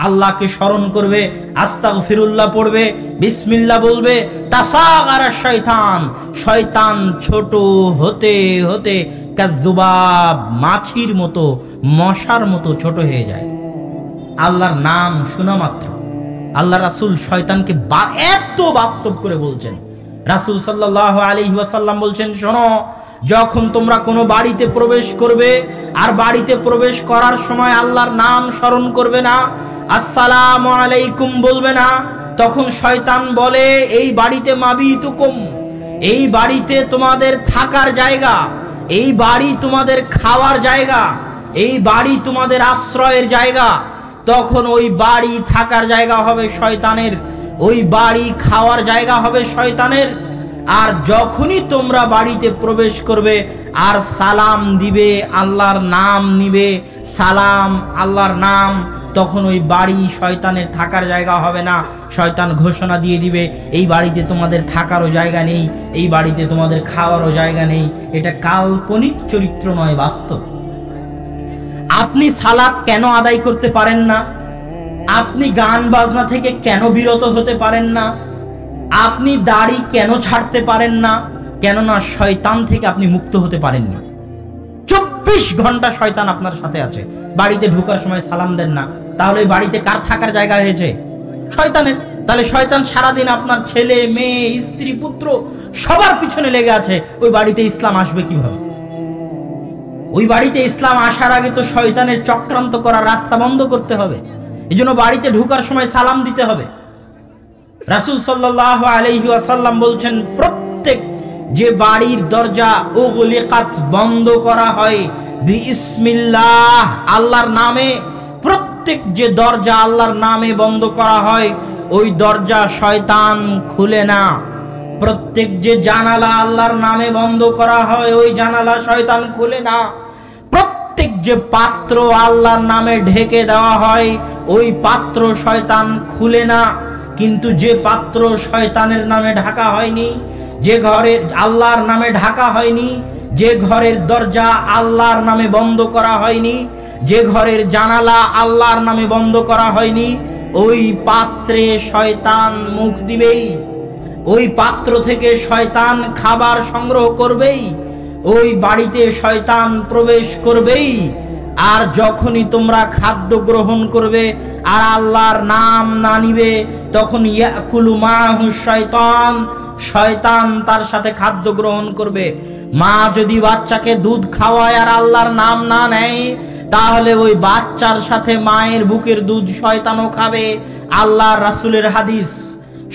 আল্লাহকে স্মরণ করবে, আস্তাগফিরুল্লাহ পড়বে, বিসমিল্লাহ বলবে, তাসাগারা শয়তান, শয়তান ছোট হতে হতে কাযযুবাব, মাছির মতো, মশার মতো ছোট হয়ে যায়। আল্লাহর নাম শোনা মাত্র আল্লাহ রাসূল শয়তানকে এত বাস্তব করে বলছেন। রাসূল সাল্লাল্লাহু আলাইহি ওয়াসাল্লাম বলছেন, শোনো, যখন তোমরা কোনো বাড়িতে প্রবেশ করবে আর বাড়িতে প্রবেশ করার সময় আল্লাহর নাম স্মরণ করবে না, আসসালামু আলাইকুম বলবে না, তখন শয়তান বলে এই বাড়িতে মাবিতুকুম, এই বাড়িতে তোমাদের থাকার জায়গা, এই বাড়ি তোমাদের খাওয়ার জায়গা, এই বাড়ি তোমাদের আশ্রয়ের জায়গা। তখন ওই বাড়ি থাকার জায়গা হবে শয়তানের, ওই বাড়ি খাওয়ার জায়গা হবে শয়তানের। আর যখনই তোমরা বাড়িতে প্রবেশ করবে আর সালাম দিবে, আল্লাহর নাম নিবে, সালাম আল্লাহর নাম, তখন ওই বাড়ি শয়তানের থাকার জায়গা হবে না। শয়তান ঘোষণা দিয়ে দিবে এই বাড়িতে তোমাদের থাকারও জায়গা নেই, এই বাড়িতে তোমাদের খাওয়ারও জায়গা নেই। এটা কাল্পনিক চরিত্র নয়, বাস্তব। আপনি সালাত কেন আদায় করতে পারেন না? আপনি গান বাজনা থেকে কেন বিরত হতে পারেন না? আপনি দাড়ি কেন ছাড়তে পারেন না? কেননা শয়তান থেকে আপনি মুক্ত হতে পারেন না। 24 ঘন্টা শয়তান আপনার সাথে আছে। বাড়িতে ঢোকার সময় সালাম দেন না, তাহলে ওই বাড়িতে কার থাকার জায়গা হয়েছে? শয়তানের। তাহলে শয়তান সারাদিন আপনার ছেলে মেয়ে স্ত্রী পুত্র সবার পিছনে লেগে আছে। ওই বাড়িতে ইসলাম আসবে কিভাবে? ওই বাড়িতে ইসলাম আসার আগে তো শয়তানের চক্রান্ত করার রাস্তা বন্ধ করতে হবে। এই জন্য বাড়িতে ঢোকার সময় সালাম দিতে হবে। রাসূল সাল্লাল্লাহু আলাইহি ওয়াসাল্লাম বলছেন, প্রত্যেক যে বাড়ির দরজা উগলিকাত, বন্ধ করা হয়, বিসমিল্লাহ, আল্লাহর নামে, প্রত্যেক যে দরজা আল্লাহর নামে বন্ধ করা হয় ওই দরজা শয়তান খুলে না। প্রত্যেক যে জানালা আল্লাহর নামে বন্ধ করা হয় ওই জানালা শয়তান খুলে না। প্রত্যেক যে পাত্র আল্লাহর নামে ঢেকে দেওয়া হয় ওই পাত্র শয়তান খুলে না। কিন্তু যে পাত্র শয়তানের নামে ঢাকা হয়নি, যে ঘরের আল্লাহর নামে ঢাকা হয়নি, যে ঘরের দরজা আল্লাহর নামে বন্ধ করা হয়নি, যে ঘরের জানালা আল্লাহর নামে বন্ধ করা হয়নি, ওই পাত্রে শয়তান মুখ দিবেই, ওই পাত্র থেকে শয়তান খাবার সংগ্রহ করবেই, ওই বাড়িতে শয়তান প্রবেশ করবেই। আর যখনই তোমরা খাদ্য গ্রহণ করবে আর আল্লাহর নাম না নিবে তখন ইয়াকুলু মাহু শয়তান, শয়তান তার সাথে খাদ্য গ্রহণ করবে। মা যদি বাচ্চাকে দুধ খাওয়ায় আর আল্লাহর নাম না নেয় তাহলে ওই বাচ্চার সাথে মায়ের বুকের দুধ শয়তানও খাবে। আল্লাহর রাসূলের হাদিস।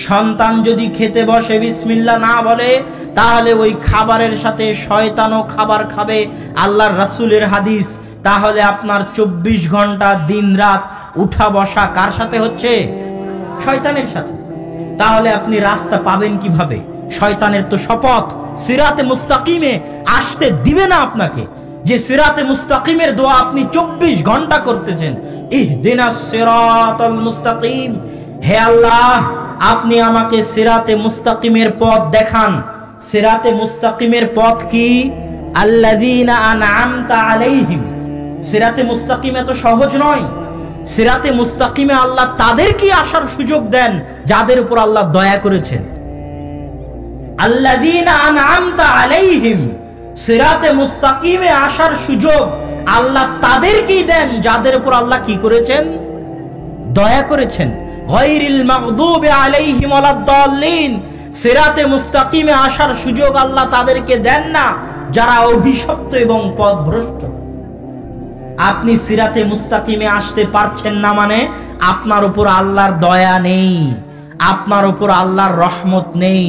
সন্তান যদি খেতে বসে বিসমিল্লাহ না বলে তাহলে ওই খাবারের সাথে শয়তানও খাবার খাবে, আল্লাহর রাসূলের হাদিস। তাহলে আপনার 24 ঘন্টা দিন রাত উঠা বসা কার সাথে হচ্ছে? শয়তানের সাথে। তাহলে আপনি রাস্তা পাবেন কিভাবে? শয়তানের তো শপথ সিরাতে মুস্তাকিমে আসতে দিবে না আপনাকে। যে সিরাতে মুস্তাকিমের দোয়া আপনি 24 ঘন্টা করতেছেন, ইহদিনাস সিরাতাল মুস্তাকিম, হে আল্লাহ আপনি আমাকে সিরাতে মুস্তাকিমের পথ দেখান। সিরাতে মুস্তাকিমের পথ কি? আল্লাযীনা আনআমতা আলাইহিম। সিরাতে মুস্তাকিম এত সহজ নয়। সিরাতে মুস্তাকিমে আল্লাহ তাদেরকে আসার সুযোগ দেন যাদের উপর আল্লাহ দয়া করেছেন। আল্লাযীনা আনআমতা আলাইহিম, সিরাতে মুস্তাকিমে আসার সুযোগ আল্লাহ তাদেরকেই দেন যাদের উপর আল্লাহ কি করেছেন? দয়া করেছেন। গায়রিল মাগদুবি আলাইহিম ওয়ালাদ-দাল্লিন, সিরাতে মুস্তাকিমে আসার সুযোগ আল্লাহ তাদেরকে দেন না যারা অভিশপ্ত এবং পথভ্রষ্ট। আপনি সিরাতে মুস্তাকিমে আসতে পারছেন না মানে আপনার উপর আল্লাহর দয়া নেই, আপনার উপর আল্লাহর রহমত নেই।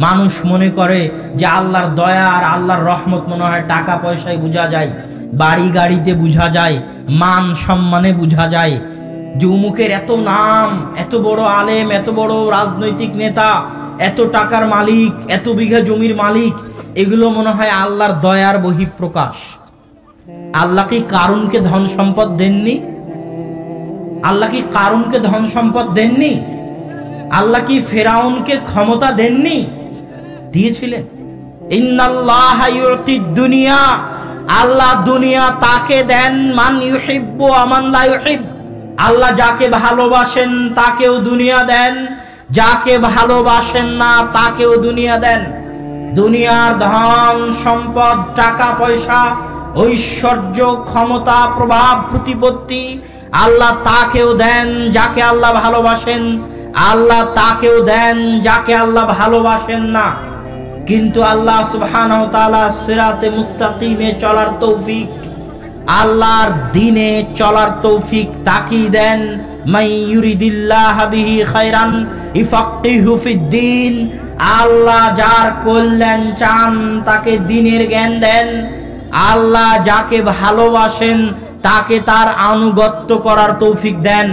মানুষ মনে করে যে আল্লাহর দয়া আর আল্লাহর রহমত মনে হয় টাকা পয়সায় বোঝা যায়, বাড়ি গাড়িতে বোঝা যায়, মান সম্মানে বোঝা যায়। যে উমুকের এত নাম, এত বড় আলেম, এত বড় রাজনৈতিক নেতা, এত টাকার মালিক, এত বিঘা জমির মালিক, এগুলো মনে হয় আল্লাহর দয়ার বহিঃপ্রকাশ। আল্লাহ কি কারুনকে ধন সম্পদ দেননি? আল্লাহ কি কারুনকে ধন সম্পদ দেননি? আল্লাহ কি ফেরাউনকে ক্ষমতা দেননি? দিয়েছিলেন। ইন্নাল্লাহা ইউতিদ দুনিয়া, আল্লাহ দুনিয়া তাকে দেন মান ইউহিব্বু ওয়া মান লা ইউহিব। আল্লাহ যাকে ভালোবাসেন তাকেও দুনিয়া দেন, যাকে ভালোবাসেন না তাকেও দুনিয়া দেন। দুনিয়ার ধন সম্পদ, টাকা পয়সা, ঐশ্বর্য, ক্ষমতা, প্রভাব, প্রতিপত্তি আল্লাহ তাকেও দেন যাকে আল্লাহ ভালোবাসেন, আল্লাহ তাকেও দেন যাকে আল্লাহ ভালোবাসেন না। কিন্তু আল্লাহ সুবহানাহু ওয়া তাআলা সিরাতে মুস্তাকিমে চলার তৌফিক, আল্লাহর দ্বীনে চলার তৌফিক তাকেই দেন। মান ইউরিদিল্লাহু বিহি খায়রান ইফাক্কিহু ফিদ্দীন। আল্লাহ যার কল্যাণ চান তাকে দ্বীনের জ্ঞান দেন। আল্লাহ যাকে ভালোবাসেন তাকে তার আনুগত্য করার তৌফিক দেন।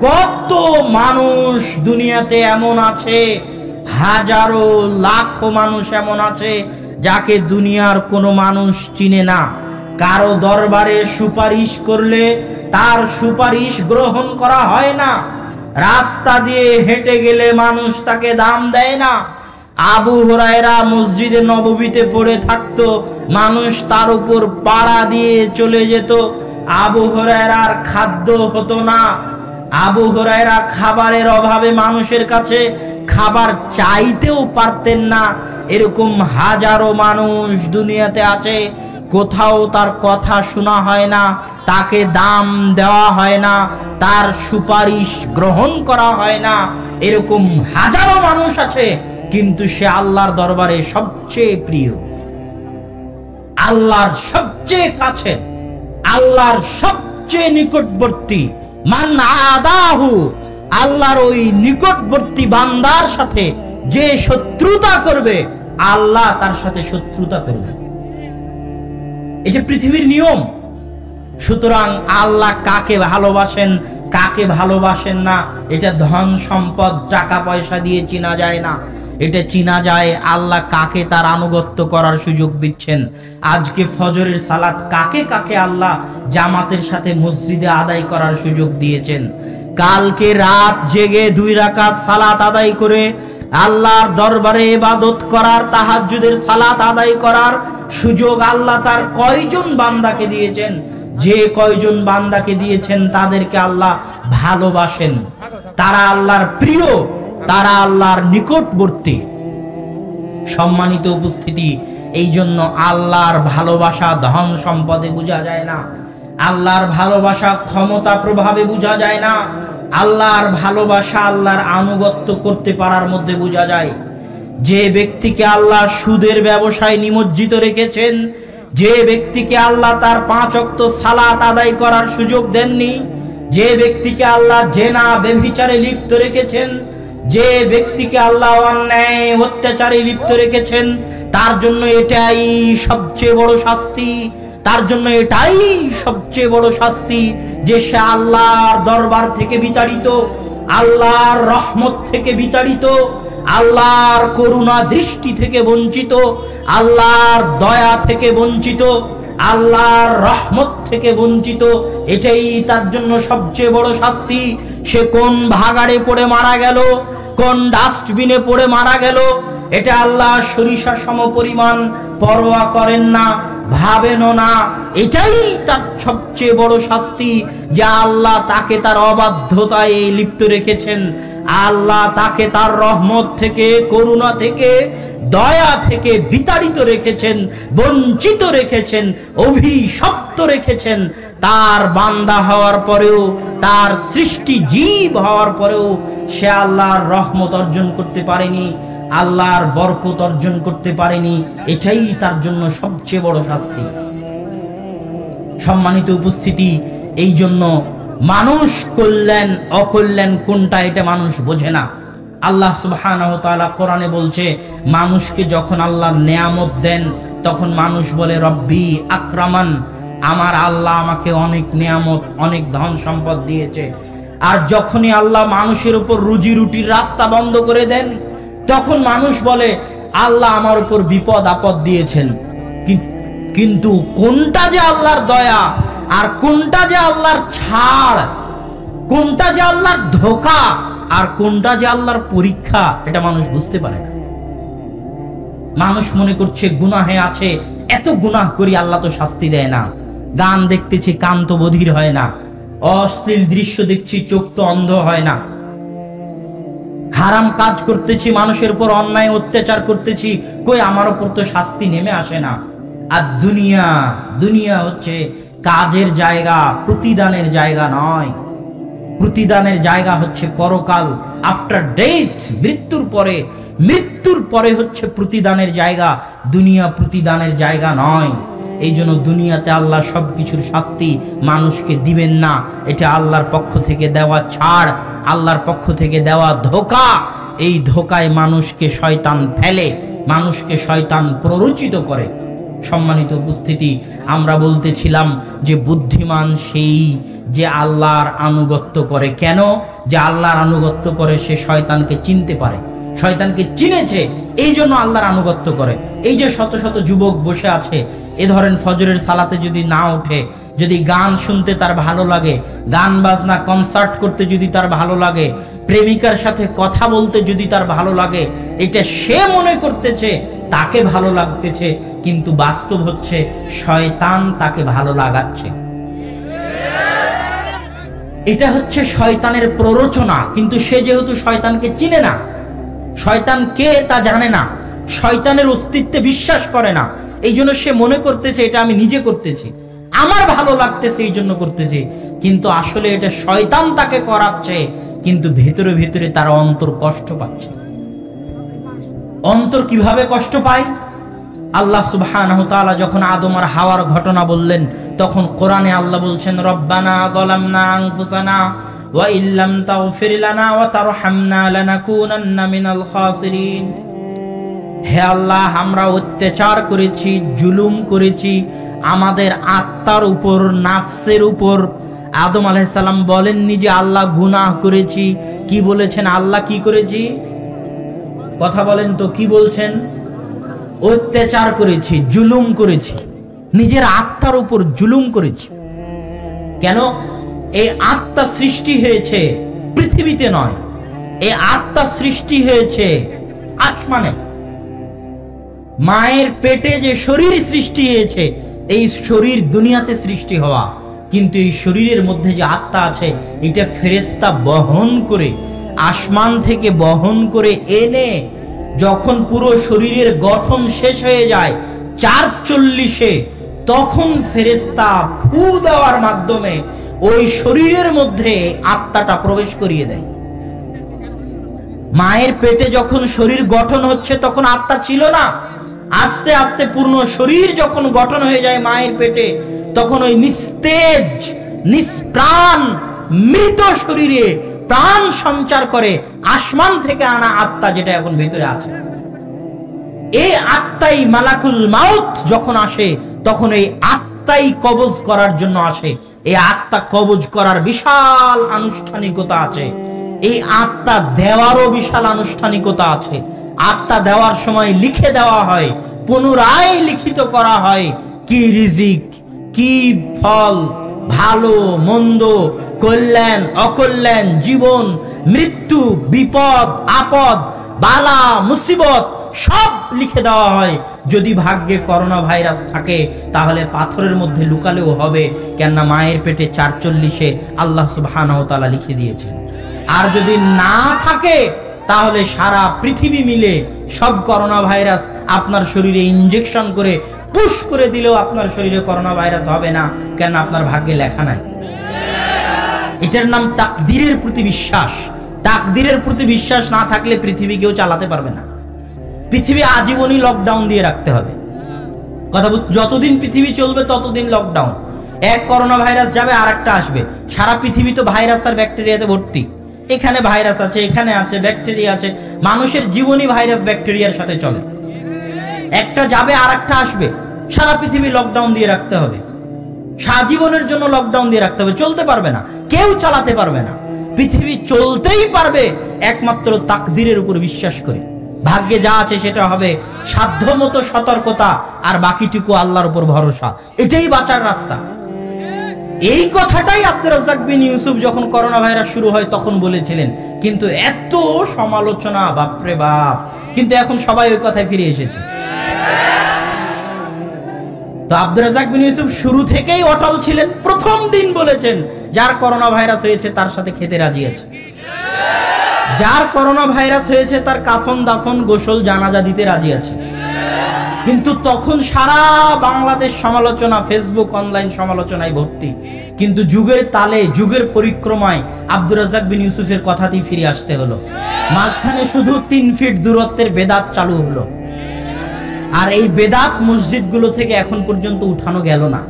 কত মানুষ দুনিয়াতে এমন আছে, হাজারো লাখো মানুষ এমন আছে যাকে দুনিয়ার কোনো মানুষ চিনে না। কারো দরবারে সুপারিশ করলে তার সুপারিশ গ্রহণ করা হয় না। রাস্তা দিয়ে হেঁটে গেলে মানুষ তাকে দাম দেয় না। আবু হুরায়রা মসজিদে নববীতে পড়ে থাকতো, মানুষ তার উপর পাড়া দিয়ে চলে যেত। আবু হুরায়রার খাদ্য হতো না। আবু হুরায়রা খাবারের অভাবে মানুষের কাছে খাবার চাইতেও পারতেন না। এরকম হাজারো মানুষ দুনিয়াতে আছে, কোথাও তার কথা শোনা হয় না, তাকে দাম দেওয়া হয় না, তার সুপারিশ গ্রহণ করা হয় না। এরকম হাজারো মানুষ আছে, কিন্তু সে আল্লাহর দরবারে সবচেয়ে প্রিয়, আল্লাহর সবচেয়ে কাছে, আল্লাহর সবচেয়ে নিকটবর্তী। মান আদাহু, আল্লাহর ওই নিকটবর্তী বান্দার সাথে যে শত্রুতা করবে আল্লাহ তার সাথে শত্রুতা করবে। এটা পৃথিবীর নিয়ম। সুতরাং আল্লাহ কাকে ভালোবাসেন কাকে ভালোবাসেন না এটা ধন সম্পদ টাকা পয়সা দিয়ে চেনা যায় না। এটা চেনা যায় আল্লাহ কাকে তার আনুগত্য করার সুযোগ দিচ্ছেন। আজকে ফজরের সালাত কাকে কাকে আল্লাহ জামাতের সাথে মসজিদে আদায় করার সুযোগ দিয়েছেন। কালকে রাত জেগে 2 রাকাত সালাত আদায় করে আল্লাহর দরবারে ইবাদত করার, তাহাজ্জুদের সালাত আদায় করার সুযোগ আল্লাহ তার কয়জন বান্দাকে দিয়েছেন। যে কয়জন বান্দাকে দিয়েছেন তাদেরকে আল্লাহ ভালোবাসেন, তারা আল্লাহর প্রিয়, তারা আল্লাহর নিকটবর্তী। সম্মানিত উপস্থিতি, এই জন্য আল্লাহর ভালোবাসা ধন সম্পদে বোঝা যায় না, আল্লাহর ভালোবাসা ক্ষমতা প্রভাবে বোঝা যায় না, আল্লাহর ভালোবাসা আল্লাহর আনুগত্য করতে পারার মধ্যে বোঝা যায়। যে ব্যক্তিকে আল্লাহ সুদের ব্যবসায় নিমজ্জিত রেখেছেন, যে ব্যক্তিকে আল্লাহ তার 5 ওয়াক্ত সালাত আদায় করার সুযোগ দেননি, যে ব্যক্তিকে আল্লাহ জেনা ব্যভিচারে লিপ্ত রেখেছেন, যে ব্যক্তিকে আল্লাহ অন্যায় অত্যাচারে লিপ্ত রেখেছেন, তার জন্য এটাই সবচেয়ে বড় শাস্তি। তার জন্য এটাই সবচেয়ে বড় শাস্তি যে সে আল্লাহর দরবার থেকে বিতাড়িত, আল্লাহর রহমত থেকে বিতাড়িত, আল্লাহর করুণা দৃষ্টি থেকে বঞ্চিত, আল্লাহর দয়া থেকে বঞ্চিত, আল্লাহর রহমত থেকে বঞ্চিত। এটাই তার জন্য সবচেয়ে বড় শাস্তি। সে কোন ভাগাড়ে পড়ে মারা গেল, কোন ডাস্টবিনে পড়ে মারা গেল, এটা আল্লাহ সরিষা সমপরিমাণ পরোয়া করেন না, ভাবেনও না। এটাই তার সবচেয়ে বড় শাস্তি যে আল্লাহ তাকে তার অবাধ্যতায় লিপ্ত রেখেছেন, আল্লাহ তাকে তার রহমত থেকে, করুণা থেকে, দয়া থেকে বিতাড়িত রেখেছেন, বঞ্চিত রেখেছেন, অভিশপ্ত রেখেছেন। তার বান্দা হওয়ার পরেও, তার সৃষ্টি জীব হওয়ার পরেও সে আল্লাহর রহমত অর্জন করতে পারেনি, আল্লাহর বরকত অর্জন করতে পারেনি। এটাই তার জন্য সবচেয়ে বড় শাস্তি। সম্মানিত উপস্থিতি, এই জন্য মানুষ কল্যাণ অকল্যাণ কোনটা এটা মানুষ বোঝে না। আল্লাহ সুবহানাহু ওয়া তাআলা কোরআনে বলছে, মানুষকে যখন আল্লাহ নেয়ামত দেন তখন মানুষ বলে রব্বি আকরামান, আমার আল্লাহ আমাকে অনেক নেয়ামত, অনেক ধন সম্পদ দিয়েছে। আর যখনই আল্লাহ মানুষের উপর রুজি রুটির রাস্তা বন্ধ করে দেন তখন মানুষ বলে আল্লাহ আমার উপর বিপদ আপদ দিয়েছেন। কিন্তু কোনটা যে আল্লাহর দয়া আর কোনটা যে আল্লাহর ছাড়, কোনটা যে আল্লাহর ধোঁকা আর কোনটা যে আল্লাহর পরীক্ষা, এটা মানুষ বুঝতে পারে না। মানুষ মনে করছে গুনাহে আছে, এত গুনাহ করি আল্লাহ তো শাস্তি দেয় না। গান দেখতেছি, কান তো বধির হয় না। অশ্লীল দৃশ্য দেখছি, চোখ তো অন্ধ হয় না। হারাম কাজ করতেছি, মানুষের উপর অন্যায় অত্যাচার করতেছি, কই আমার উপর তো শাস্তি নেমে আসে না। আর দুনিয়া হচ্ছে কাজের জায়গা, প্রতিদানের জায়গা নয়। প্রতিদানের জায়গা হচ্ছে পরকাল, আফটার ডেথ, মৃত্যুর পরে হচ্ছে প্রতিদানের জায়গা। দুনিয়া প্রতিদানের জায়গা নয়। এই জন্য দুনিয়াতে আল্লাহ সবকিছুর শাস্তি মানুষকে দিবেন না। এটা আল্লাহর পক্ষ থেকে দেওয়া ছাড়, আল্লাহর পক্ষ থেকে দেওয়া ধোঁকা। এই ধোঁকায় মানুষকে শয়তান ফেলে, মানুষকে শয়তান প্ররোচিত করে। সম্মানিত উপস্থিতি, আমরা বলতেছিলাম যে বুদ্ধিমান সেই যে আল্লাহর আনুগত্য করে। কেন? যে আল্লাহর আনুগত্য করে সে শয়তানকে চিনতে পারে, শয়তানকে চিনেছে, এই জন্য আল্লাহর আনুগত্য করে। এই যে শত শত যুবক বসে আছে, এ ধরেন ফজরের সালাতে যদি না ওঠে, যদি গান শুনতে তার ভালো লাগে, গান বাজনা কনসার্ট করতে যদি তার ভালো লাগে, প্রেমিকার সাথে কথা বলতে যদি তার ভালো লাগে, এটা সে মনে করতেছে তাকে ভালো লাগতেছে, কিন্তু বাস্তব হচ্ছে শয়তান তাকে ভালো লাগাচ্ছে। এটা হচ্ছে শয়তানের প্ররোচনা। কিন্তু সে যেহেতু শয়তানকে চিনে না, শয়তান কে তা জানে না, শয়তানের অস্তিত্বে বিশ্বাস করে না, এই জন্য সে মনে করতেছে এটা আমি নিজে করতেছি, আমার ভালো লাগতেছে এই জন্য করতেছি। কিন্তু আসলে এটা শয়তান তাকে করাচ্ছে, কিন্তু ভেতরে ভেতরে তার অন্তর কষ্ট পাচ্ছে। অন্তর কিভাবে কষ্ট পায়? আল্লাহ সুবহানাহু ওয়া তাআলা যখন আদম আর হাওয়ার ঘটনা বললেন, তখন কোরআনে আল্লাহ বলছেন, রব্বানা যালামনা আনফুসানা ওয়া ইল্লাম তাগফির লানা ওয়া তারহামনা লানাকুনান্না মিনাল খাসিরিন। হে আল্লাহ, আমরা অত্যাচার করেছি, জুলুম করেছি আমাদের আত্মার উপর, নাফসের উপর। আদম আলাইহিস সালাম বলেননি যে আল্লাহ গুনাহ করেছি। কি বলেছেন? আল্লাহ কি করেছি? কথা বলেন তো, কি বলছেন? অত্যাচার করেছি, জুলুম করেছি, নিজের আত্মার উপর জুলুম করেছি। কেন? এই আত্মা সৃষ্টি হয়েছে পৃথিবীতে নয়, এই আত্মা সৃষ্টি হয়েছে আসমানে। মায়ের পেটে যে শরীর সৃষ্টি হয়েছে, এই শরীর দুনিয়াতে সৃষ্টি হওয়া, কিন্তু এই শরীরের মধ্যে যে আত্মা আছে, এটা ফেরেশতা বহন করে, আসমান থেকে বহন করে এনে, যখন পুরো শরীরের গঠন শেষ হয়ে যায় ৪৪-এ, তখন ফেরেশতা ফু দেওয়ার মাধ্যমে ওই শরীরের মধ্যে আত্মাটা প্রবেশ করিয়ে দেয়। মায়ের পেটে যখন শরীর গঠন হচ্ছে তখন আত্মা ছিল না। আস্তে আস্তে পূর্ণ শরীর যখন গঠন হয়ে যায় মায়ের পেটে, তখন ওই নিস্তেজ, নিষ্প্রাণ, মৃত শরীরে প্রাণ সঞ্চার করে আসমান থেকে আনা আত্মা, যেটা এখন ভিতরে আছে। এই আত্মাই মালাকুল মাউত যখন আসে, তখন এই আত্মাই কবজ করার জন্য আসে। এই আত্মা কবজ করার বিশাল আনুষ্ঠানিকতা আছে, এই আত্মা দেওয়ারও বিশাল আনুষ্ঠানিকতা আছে। আত্মা দেওয়ার সময় লিখে দেওয়া হয়, পুনরায় লিখিত করা হয় কি রিজিক, কি ফল, ভালো মন্দ, কল্যাণ অকল্যাণ, জীবন মৃত্যু, বিপদ আপদ, বালা মুসিবত সব লিখে দেওয়া হয়। যদি ভাগ্যে করোনা ভাইরাস থাকে তাহলে পাথরের মধ্যে লুকালেও হবে, কেননা মায়ের পেটে ৪৪-এ আল্লাহ সুবহানাহু ওয়া তাআলা লিখে দিয়েছেন। আর যদি না থাকে তাহলে সারা পৃথিবী মিলে সব করোনা ভাইরাস আপনার শরীরে ইনজেকশন করে পুশ করে দিলেও আপনার শরীরে করোনা ভাইরাস হবে না, কেন আপনার ভাগ্যে লেখা নাই। এটার নাম তাকদীরের প্রতি বিশ্বাস। তাকদীরের প্রতি বিশ্বাস না থাকলে পৃথিবী কেউ চালাতে পারবে না। পৃথিবী আজীবনই লকডাউন দিয়ে রাখতে হবে। কথা বুঝ, যতদিন পৃথিবী চলবে ততদিন লকডাউন। এক করোনা ভাইরাস যাবে, আর একটা আসবে। সারা পৃথিবী তো ভাইরাস আর ব্যাকটেরিয়াতে ভর্তি। এখানে ভাইরাস আছে, এখানে আছে, ব্যাকটেরিয়া আছে। মানুষের জীবনই ভাইরাস ব্যাকটেরিয়ার সাথে চলে। একটা যাবে, আর একটা আসবে। সারা পৃথিবী লকডাউন দিয়ে রাখতে হবে, সারাজীবনের জন্য লকডাউন দিয়ে রাখতে হবে। চলতে পারবে না, কেউ চালাতে পারবে না। পৃথিবী চলতেই পারবে একমাত্র তাকদীরের উপর বিশ্বাস করে। ভাগ্যে যা আছে সেটা হবে, সাধ্যমতো সতর্কতা, আর বাকিটুকু আল্লাহর উপর ভরসা। এটাই বাঁচার রাস্তা। এই কথাটাই আব্দুর রাজ্জাক বিন ইউসুফ যখন করোনা ভাইরাস শুরু হয় তখন বলেছিলেন, কিন্তু এত সমালোচনা, বাপরে বাপ। কিন্তু এখন সবাই ওই কথায় ফিরে এসেছে। তো আব্দুর রাজ্জাক বিন ইউসুফ শুরু থেকেই অটল ছিলেন। প্রথম দিন বলেছেন যার করোনা ভাইরাস হয়েছে তার সাথে খেতে রাজি আছে, যার করোনা ভাইরাস হয়েছে তার কাফন দাফন গোসল জানাজা দিতে রাজি আছে। কিন্তু তখন সারা বাংলাদেশ সমালোচনা, ফেসবুক অনলাইন সমালোচনায় ভর্তি। কিন্তু যুগের তালে, যুগের পরিক্রমায় আব্দুর রাজ্জাক বিন ইউসুফের কথাতেই ফিরে আসতে হলো। মাঝখানে শুধু 3 ফিট দূরত্বের বেদাত চালু হলো, আর এই বেদাত মসজিদগুলো থেকে এখন পর্যন্ত উঠানো গেল না।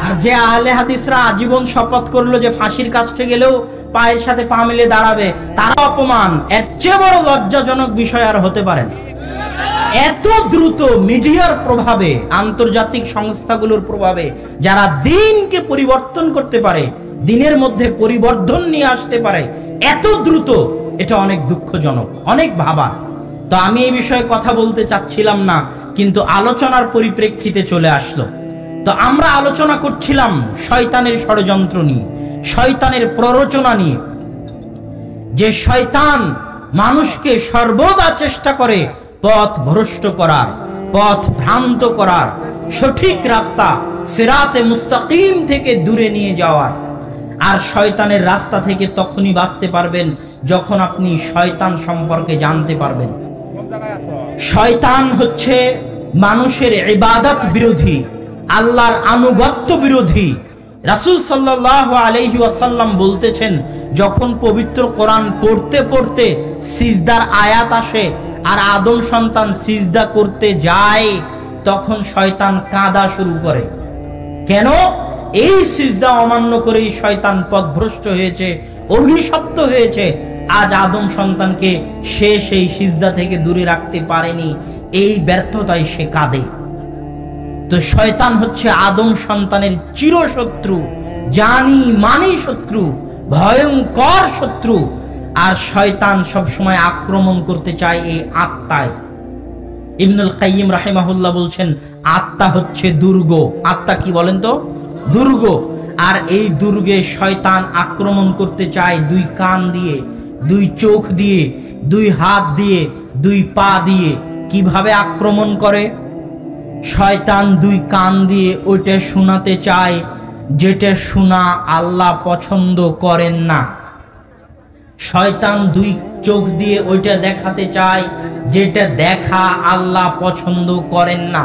আর যে আহলে হাদিসরা আজীবন শপথ করলো যে ফাঁসির কাছে গেলেও পায়ের সাথে পা মিলে দাঁড়াবে, তারা অপমান। এর চেয়ে বড় লজ্জাজনক বিষয় আর হতে পারে না। এত দ্রুত মিডিয়ার প্রভাবে, আন্তর্জাতিক সংস্থাগুলোর প্রভাবে যারা দিনকে পরিবর্তন করতে পারে, দিনের মধ্যে পরিবর্তন নিয়ে আসতে পারে এত দ্রুত, এটা অনেক দুঃখজনক, অনেক ভাবার। তো আমি এই বিষয়ে কথা বলতে চাচ্ছিলাম না, কিন্তু আলোচনার পরিপ্রেক্ষিতে চলে আসলো। তো আমরা আলোচনা করছিলাম শয়তানের ষড়যন্ত্র নিয়ে, শয়তানের প্ররোচনা নিয়ে, যে শয়তান মানুষকে সর্বদা চেষ্টা করে পথ ভ্রষ্ট করার, পথ ভ্রান্ত করার, সঠিক রাস্তা সিরাতে মুস্তাকিম থেকে দূরে নিয়ে যাওয়ার। আর শয়তানের রাস্তা থেকে তখনই বাঁচতে পারবেন যখন আপনি শয়তান সম্পর্কে জানতে পারবেন। শয়তান হচ্ছে মানুষের ইবাদত বিরোধী, আল্লাহর আনুগত্য বিরোধী। রাসূল সাল্লাল্লাহু আলাইহি ওয়াসাল্লাম বলতেছেন, যখন পবিত্র কোরআন পড়তে পড়তে সিজদার আয়াত আসে আর আদম সন্তান সিজদা করতে যায়, তখন শয়তান কাঁদা শুরু করে। কেন? এই সিজদা অমান্য করেই শয়তান পথভ্রষ্ট হয়েছে, অভিশপ্ত হয়েছে। আজ আদম সন্তানকে সে সেই সিজদা থেকে দূরে রাখতে পারেনি, এই ব্যর্থতায় সে কাঁদে। তো শয়তান হচ্ছে আদম সন্তানের চিরশত্রু, জানি মানি শত্রু, ভয়ঙ্কর শত্রু। আর শয়তান সবসময় আক্রমণ করতে চায় এই আত্মায়। ইবনুল কাইয়িম রাহিমাহুল্লাহ বলছেন, আত্মা হচ্ছে দুর্গ। আত্মা কি বলেন তো? দুর্গ। আর এই দুর্গে শয়তান আক্রমণ করতে চায় 2 কান দিয়ে, 2 চোখ দিয়ে, 2 হাত দিয়ে, 2 পা দিয়ে। কিভাবে আক্রমণ করে? শয়তান 2 কান দিয়ে ওইটা শোনাতে চায় যেটা শোনা আল্লাহ পছন্দ করেন না। শয়তান 2 চোখ দিয়ে ওইটা দেখাতে চায় যেটা দেখা আল্লাহ পছন্দ করেন না।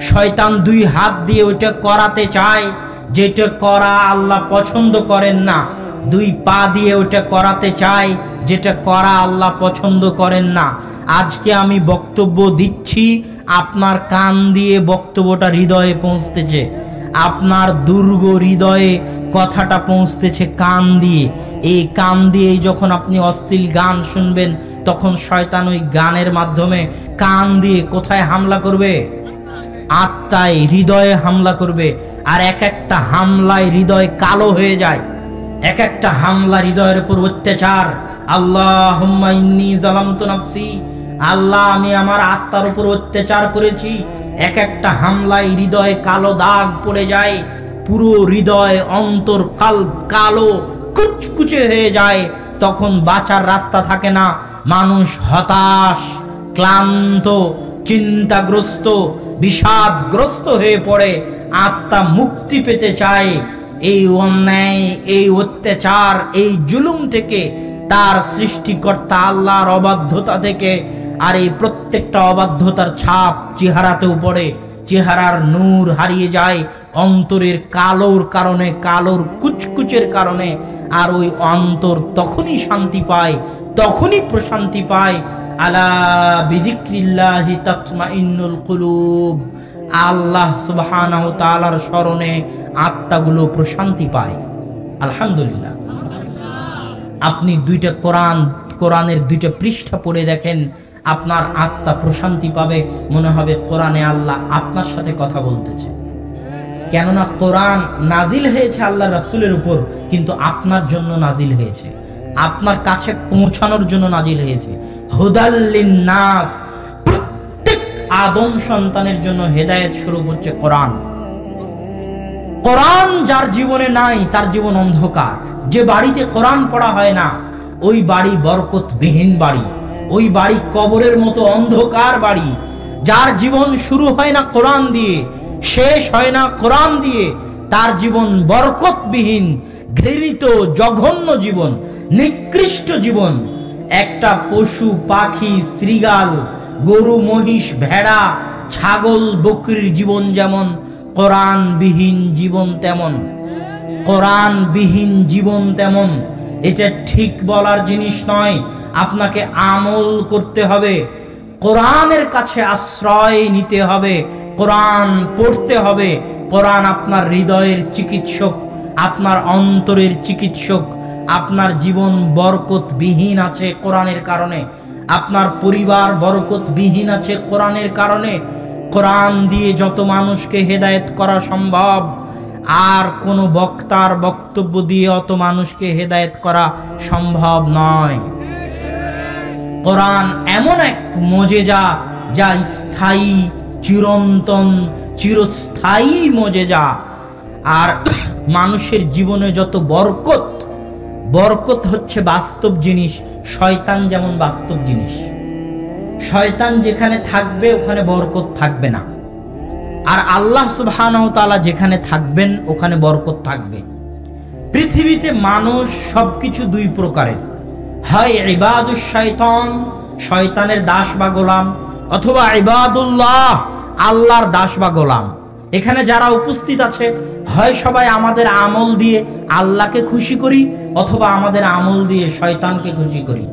শয়তান 2 হাত দিয়ে ওইটা করাতে চায় যেটা করা আল্লাহ পছন্দ করেন না। 2 পা দিয়ে ওইটা করাতে চায় যেটা করা আল্লাহ পছন্দ করেন না। আজকে আমি বক্তব্য দিচ্ছি, আপনার কান দিয়ে বক্তব্যটা হৃদয়ে পৌঁছতেছে, আপনার দুর্গ হৃদয়ে কথাটা পৌঁছতেছে কান দিয়ে। এই কান দিয়েই যখন আপনি অশ্লীল গান শুনবেন, তখন শয়তান ওই গানের মাধ্যমে কান দিয়ে কোথায় হামলা করবে? আত্মায়, হৃদয়ে হামলা করবে। আর এক একটা হামলায় হৃদয় কালো হয়ে যায়, এক একটা হামলা হৃদয়ের উপর অত্যাচার। আল্লাহুম্মা ইন্নী যালামতু নাফসি, আল্লাহ আমি আমার আত্মার উপর অত্যাচার করেছি। এক একটা হামলায় হৃদয়ে কালো দাগ পড়ে যায়, পুরো হৃদয় অন্তর কালো কুচকুচে হয়ে যায়। তখন বাঁচার রাস্তা থাকে না, মানুষ হতাশ, ক্লান্ত, চিন্তাগ্রস্ত, বিষাদগ্রস্ত হয়ে পড়ে। আত্মা মুক্তি পেতে চায় এই অন্যায়, এই অত্যাচার, এই জুলুম থেকে, তার সৃষ্টিকর্তা আল্লাহর অবাধ্যতা থেকে। আর এই প্রত্যেকটা অবাধ্যতার ছাপ চেহারাতেও পড়ে, চেহারার নূর হারিয়ে যায় অন্তরের কালোর কারণে, কালোর কুচকুচের কারণে। আর ওই অন্তর তখনই শান্তি পায়, তখনই প্রশান্তি পায়। আলা বিযিক্রিল্লাহি তাতমাইন্নুল কুলুব, আল্লাহ সুবহানাহু ওয়া তাআলার স্মরণে আত্মাগুলো প্রশান্তি পায়। আলহামদুলিল্লাহ। আপনি 2টা কোরআনের 2টা পৃষ্ঠা পড়ে দেখেন, আপনার আত্মা প্রশান্তি পাবে, মনে হবে কোরআনে আল্লাহ আপনার সাথে কথা বলতেছে। কেননা কোরআন নাজিল হয়েছে আল্লাহ রাসূলের উপর, কিন্তু আপনার জন্য নাজিল হয়েছে, আপনার কাছে পৌঁছানোর জন্য নাজিল হয়েছে। হুদাল লিন্নাস, প্রত্যেক আদম সন্তানের জন্য হেদায়েত স্বরূপ হচ্ছে কোরআন। কোরআন যার জীবনে নাই তার জীবন অন্ধকার। যে বাড়িতে কোরআন পড়া হয় না ওই বাড়ি বরকতবিহীন বাড়ি, ওই বাড়ি কবরের মতো অন্ধকার বাড়ি। যার জীবন শুরু হয় না কোরআন দিয়ে, শেষ হয় না কোরআন দিয়ে, তার জীবন বরকতবিহীন, ঘৃণিত, জঘন্য জীবন, নিকৃষ্ট জীবন। একটা পশু পাখি, শৃগাল, গরু, মহিষ, ভেড়া, ছাগল, বকরির জীবন যেমন, কোরআনবিহীন জীবন তেমন। কোরআনবিহীন জীবন তেমন। এটা ঠিক বলার জিনিস নয়, আপনাকে আমল করতে হবে, কোরআনের কাছে আশ্রয় নিতে হবে, কোরআন পড়তে হবে। কোরআন আপনার হৃদয়ের চিকিৎসক, আপনার অন্তরের চিকিৎসক। আপনার জীবন বরকতবিহীন আছে কোরআনের কারণে, আপনার পরিবার বরকতবিহীন আছে কোরআনের কারণে। কোরআন দিয়ে যত মানুষকে হেদায়েত করা সম্ভব, আর কোনো বক্তার বক্তব্য দিয়ে অত মানুষকে হেদায়েত করা সম্ভব নয়। কোরআন এমন এক মুজিজা, যা স্থায়ী, চিরন্তন, চিরস্থায়ী মুজিজা। আর মানুষের জীবনে যত বরকত, বরকত হচ্ছে বাস্তব জিনিস। শয়তান যেমন বাস্তব জিনিস, শয়তান যেখানে থাকবে ওখানে বরকত থাকবে না, আর আল্লাহ সুবহানাহু ওয়া তাআলা যেখানে থাকবেন ওখানে বরকত থাকবে। পৃথিবীতে মানুষ সবকিছু দুই প্রকারের, হয় ইবাদুশ শয়তান, শয়তানের দাস বা গোলাম, অথবা ইবাদুল্লাহ, আল্লাহর দাস বা গোলাম। এখানে যারা উপস্থিত আছে, হয় সবাই আমাদের আমল দিয়ে আল্লাহকে খুশি করি, অথবা আমাদের আমল দিয়ে শয়তানকে খুশি করি।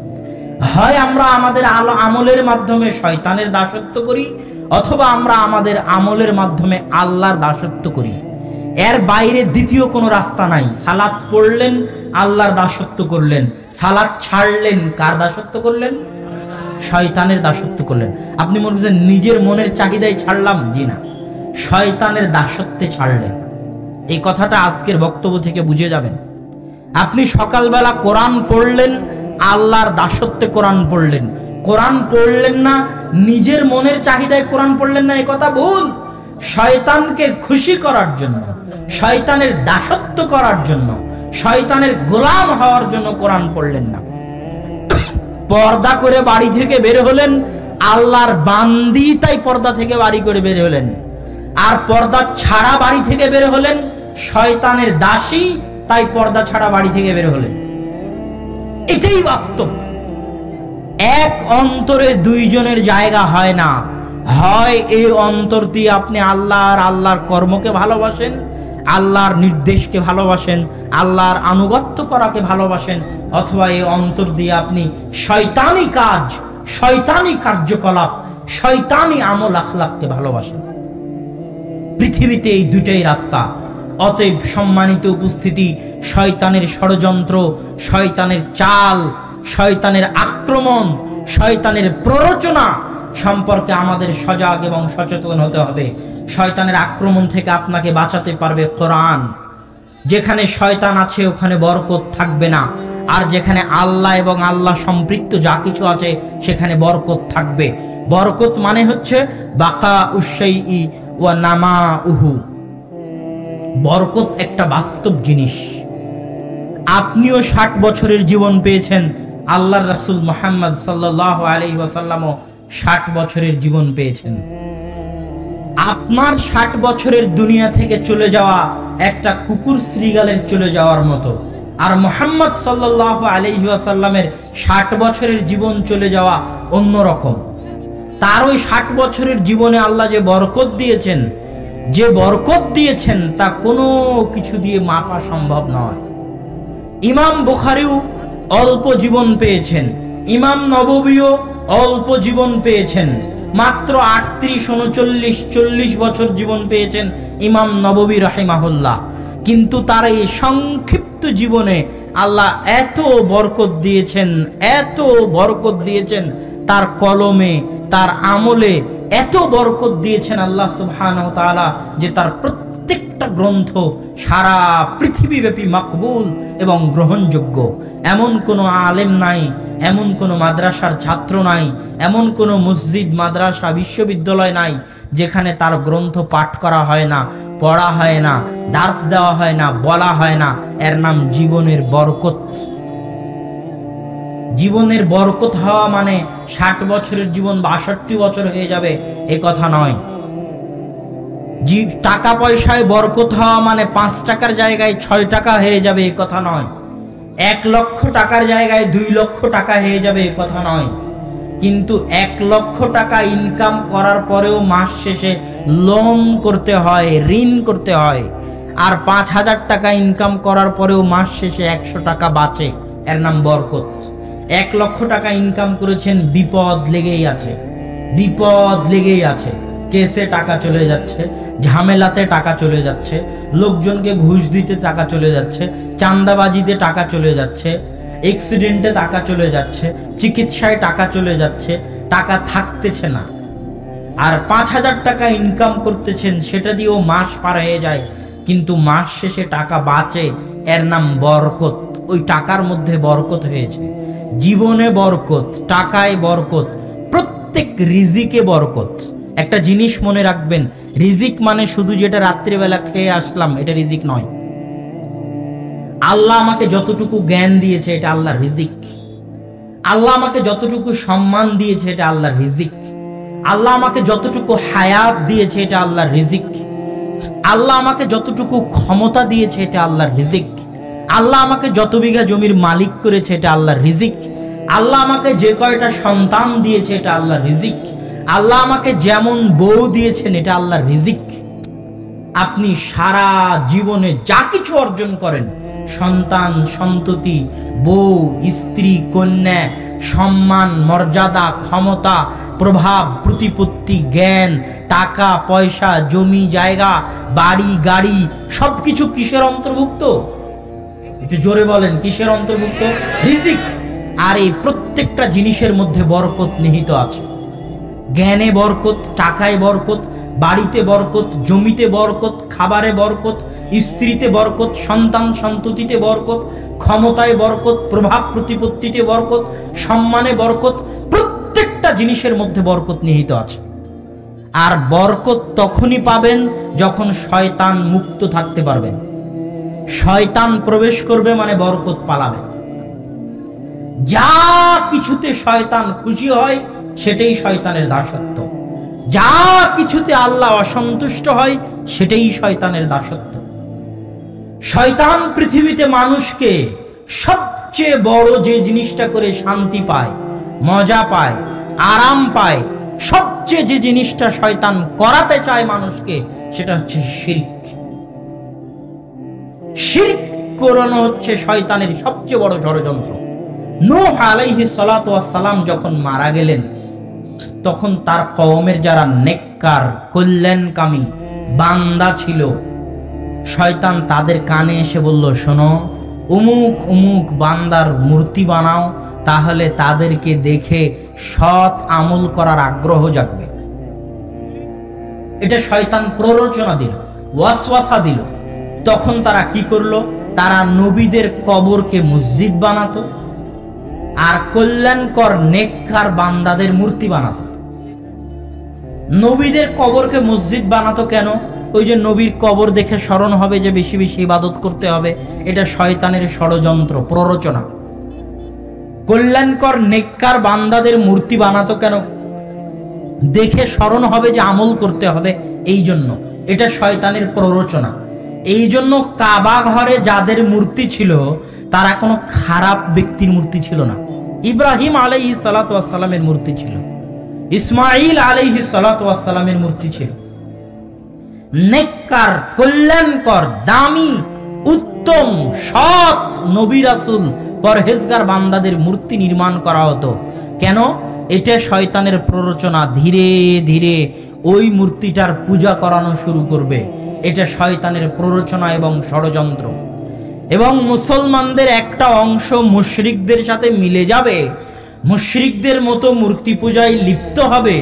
হয় আমরা আমাদের আমলের মাধ্যমে শয়তানের দাসত্ব করি, অথবা আমরা আমাদের আমলের মাধ্যমে আল্লাহর দাসত্ব করি। এর বাইরে দ্বিতীয় কোনো রাস্তা নাই। সালাত পড়লেন, আল্লাহর দাসত্ব করলেন। সালাত ছাড়লেন, কার দাসত্ব করলেন? শয়তানের দাসত্ব করলেন। আপনি মনে করছেন নিজের মনের চাহিদাই ছাড়লাম? জি না, শয়তানের দাসত্বে ছাড়লেন। এই কথাটা আজকের বক্তব্য থেকে বুঝে যাবেন। আপনি সকালবেলা কোরআন পড়লেন, আল্লাহর দাসত্বে কোরআন পড়লেন। কোরআন পড়লেন না, নিজের মনের চাহিদায় কোরআন পড়লেন না, এই কথা ভুল। শয়তানকে খুশি করার জন্য, শয়তানের দাসত্ব করার জন্য, শয়তানের গোলাম হওয়ার জন্য কোরআন পড়লেন না। পর্দা করে বাড়ি থেকে বের হলেন, আল্লাহর বান্দি তাই পর্দা থেকে বাড়ি করে বের হলেন। আর পর্দা ছাড়া বাড়ি থেকে বের হলেন, শয়তানের দাসী তাই পর্দা ছাড়া বাড়ি থেকে বের হলেন। এটাই বাস্তব। এক অন্তরে দুইজনের জায়গা হয় না। হয় এই অন্তর দিয়ে আপনি আল্লাহর কর্মকে ভালোবাসেন, আল্লাহর নির্দেশকে ভালোবাসেন, আল্লাহর আনুগত্য করাকে ভালোবাসেন, অথবা এই অন্তর দিয়ে আপনি শয়তানি কাজ, শয়তানি কার্যকলাপ, শয়তানি আমল আখলাককে ভালোবাসেন। পৃথিবীতে এই দুটাই রাস্তা। অতএব সম্মানিত উপস্থিতি, শয়তানের ষড়যন্ত্র, শয়তানের চাল, শয়তানের আক্রমণ, শয়তানের প্ররোচনা সম্পর্কে আমাদের সজাগ এবং সচেতন হতে হবে। শয়তানের আক্রমণ থেকে আপনাকে বাঁচাতে পারবে কোরআন। যেখানে শয়তান আছে ওখানে বরকত থাকবে না, আর যেখানে আল্লাহ এবং আল্লাহ সম্পৃক্ত যা কিছু আছে সেখানে বরকত থাকবে। বরকত মানে হচ্ছে বাকা উশাইই ওয়া নামা উহু। বরকত একটা বাস্তব জিনিস। আপনিও 60 বছরের জীবন পেয়েছেন, আল্লাহর রাসূল মুহাম্মদ সাল্লাল্লাহু আলাইহি ওয়াসাল্লামও 60 বছরের জীবন পেয়েছেন। আপনার 60 বছরের দুনিয়া থেকে চলে যাওয়া একটা কুকুর শ্রীগালের চলে যাওয়ার মতো, আর মুহাম্মদ সাল্লাল্লাহু আলাইহি ওয়াসাল্লামের 60 বছরের জীবন চলে যাওয়া অন্যরকম। তার ওই 60 বছরের জীবনে আল্লাহ যে বরকত দিয়েছেন, যে বরকত দিয়েছেন তা কোনো কিছু দিয়ে মাপা সম্ভব নয়। ইমাম বুখারীও অল্প জীবন পেয়েছেন, ইমাম নববীও অল্প জীবন পেয়েছেন, মাত্র 38, 39, 40 বছর জীবন পেয়েছেন ইমাম নববী রাহিমাহুল্লাহ। কিন্তু তার এই সংক্ষিপ্ত জীবনে আল্লাহ এত বরকত দিয়েছেন, এত বরকত দিয়েছেন, তার কলমে, তার আমলে এত বরকত দিয়েছেন আল্লাহ সুবহানাহু ওয়া তাআলা, যে তার প্রত্যেকটা গ্রন্থ সারা পৃথিবীব্যাপী মকবুল এবং গ্রহণযোগ্য। এমন কোনো আলেম নাই, এমন কোনো মাদ্রাসার ছাত্র নাই, এমন কোনো মসজিদ, মাদ্রাসা, বিশ্ববিদ্যালয় নাই যেখানে তার গ্রন্থ পাঠ করা হয় না, পড়া হয় না, দার্স দেওয়া হয় না, বলা হয় না। এর নাম জীবনের বরকত। জীবনের বরকত হওয়া মানে 60 বছরের জীবন 62 বছর হয়ে যাবে, এ কথা নয়। টাকা পয়সায় বরকত হওয়া মানে 5 টাকার জায়গায় 6 টাকা হয়ে যাবে এ কথা নয়, 1 লক্ষ টাকার জায়গায় 2 লক্ষ টাকা হয়ে যাবে এ কথা নয়। কিন্তু 1 লক্ষ টাকা ইনকাম করার পরেও মাস শেষে লোন করতে হয়, ঋণ করতে হয়। আর 5,000 টাকা ইনকাম করার পরেও মাস শেষে 100 টাকা বাঁচে, এর নাম বরকত। 1 লক্ষ টাকা ইনকাম করেছেন, বিপদ লেগেই আছে, বিপদ লেগেই আছে। কেসে টাকা চলে যাচ্ছে, ঝামেলাতে টাকা চলে যাচ্ছে, লোকজনকে ঘুষ দিতে টাকা চলে যাচ্ছে, চাঁদাবাজিতে টাকা চলে যাচ্ছে, অ্যাক্সিডেন্টে টাকা চলে যাচ্ছে, চিকিৎসায় টাকা চলে যাচ্ছে, টাকা থাকতেছে না। আর 5,000 টাকা ইনকাম করতেছেন, সেটা দিয়েও মাস পার হয়ে যায়, কিন্তু মাস শেষে টাকা বাঁচে, এর নাম বরকত। ওই টাকার মধ্যে বরকত হয়েছে, জীবনে বরকত, টাকায় বরকত, প্রত্যেক রিজিকে বরকত। একটা জিনিস মনে রাখবেন, রিজিক মানে শুধু যেটা রাত্রিবেলা খেয়ে আসলাম এটা রিজিক নয়। আল্লাহ আমাকে যতটুকু জ্ঞান দিয়েছে এটা আল্লাহর রিজিক। আল্লাহ আমাকে যতটুকু সম্মান দিয়েছে এটা আল্লাহর রিজিক। আল্লাহ আমাকে যতটুকু হায়াত দিয়েছে এটা আল্লাহর রিজিক। আল্লাহ আমাকে যতটুকু ক্ষমতা দিয়েছে এটা আল্লাহর রিজিক। আল্লাহ আমাকে যত বিঘা জমির মালিক করেছে এটা আল্লাহর রিজিক। আল্লাহ আমাকে যে কয়টা সন্তান দিয়েছে এটা আল্লাহর রিজিক। আল্লাহ আমাকে যেমন বউ দিয়েছেন এটা আল্লাহর রিজিক। আপনি সারা জীবনে যা কিছু অর্জন করেন, সন্তান, সন্ততি, বউ, স্ত্রী, কন্যা, সম্মান, মর্যাদা, ক্ষমতা, প্রভাব, প্রতিপত্তি, জ্ঞান, টাকা পয়সা, জমি জায়গা, বাড়ি গাড়ি, সবকিছু কিসের অন্তর্ভুক্ত? একটু জোরে বলেন, কিসের অন্তর্ভুক্ত? রিজিক। আর এই প্রত্যেকটা জিনিসের মধ্যে বরকত নিহিত আছে। জ্ঞানে বরকত, টাকায় বরকত, বাড়িতে বরকত, জমিতে বরকত, খাবারে বরকত, স্ত্রীতে বরকত, সন্তান সন্ততিতে বরকত, ক্ষমতায় বরকত, প্রভাব প্রতিপত্তিতে বরকত, সম্মানে বরকত, প্রত্যেকটা জিনিসের মধ্যে বরকত নিহিত আছে। আর বরকত তখনই পাবেন যখন শয়তান মুক্ত থাকতে পারবেন। শয়তান প্রবেশ করবে মানে বরকত পালাবে। যা কিছুতে শয়তান খুশি হয় সেটাই শয়তানের দাসত্ব। যা কিছুতে আল্লাহ অসন্তুষ্ট হয় সেটাই শয়তানের দাসত্ব। শয়তান পৃথিবীতে মানুষকে সবচেয়ে বড় যে জিনিসটা করে শান্তি পায়, মজা পায়, আরাম পায়, সবচেয়ে যে জিনিসটা শয়তান করাতে চায় মানুষকে, সেটা হচ্ছে শিরক। শিরক করানো হচ্ছে শয়তানের সবচেয়ে বড় ষড়যন্ত্র। নূহ আলাইহিস সালাতু ওয়াস সালাম যখন মারা গেলেন, তখন তার কওমের যারা নেককার, কল্যাণকামী বান্দা ছিল, শয়তান তাদের কানে এসে বলল, শোনো, অমুক অমুক বান্দার মূর্তি বানাও, তাহলে তাদেরকে দেখে সৎ আমল করার আগ্রহ জাগবে। এটা শয়তান প্ররোচনা দিল, ওয়াসওয়াসা দিল। তখন তারা কি করলো? তারা নবীদের কবরকে মসজিদ বানাতো, আর কল্যাণকর নেককার বান্দাদের মূর্তি বানাতো। নবীদের কবরকে মসজিদ বানাতো কেন? ওই যে নবীর কবর দেখে স্মরণ হবে যে বেশি বেশি ইবাদত করতে হবে। এটা শয়তানের ষড়যন্ত্র, প্ররোচনা। কল্যাণকর নেককার বান্দাদের মূর্তি বানাতো কেন? দেখে স্মরণ হবে যে আমল করতে হবে, এই জন্য। এটা শয়তানের প্ররোচনা। এই জন্য কাবা ঘরে যাদের মূর্তি ছিল তারা কোনো খারাপ ব্যক্তির মূর্তি ছিল না। ইব্রাহিম আলাইহিস সালাতু ওয়াস সালামের মূর্তি ছিল, ইসমাঈল আলাইহিস সালাতু ওয়াস সালামের মূর্তি ছিল। নেককার, কল্যাণকর, দামি, উত্তম, সৎ নবী রাসূল, পরহেজগার বান্দাদের মূর্তি নির্মাণ করা হতো। কেন? এটা শয়তানের প্ররোচনা। ধীরে ধীরে ওই মূর্তিটার পূজা করানো শুরু করবে। এটা শয়তানের প্ররোচনা এবং ষড়যন্ত্র। এবং মুসলমানদের একটা অংশ মুশরিকদের সাথে মিলে যাবে, মুশরিকদের মতো মূর্তি পূজায় লিপ্ত হবে,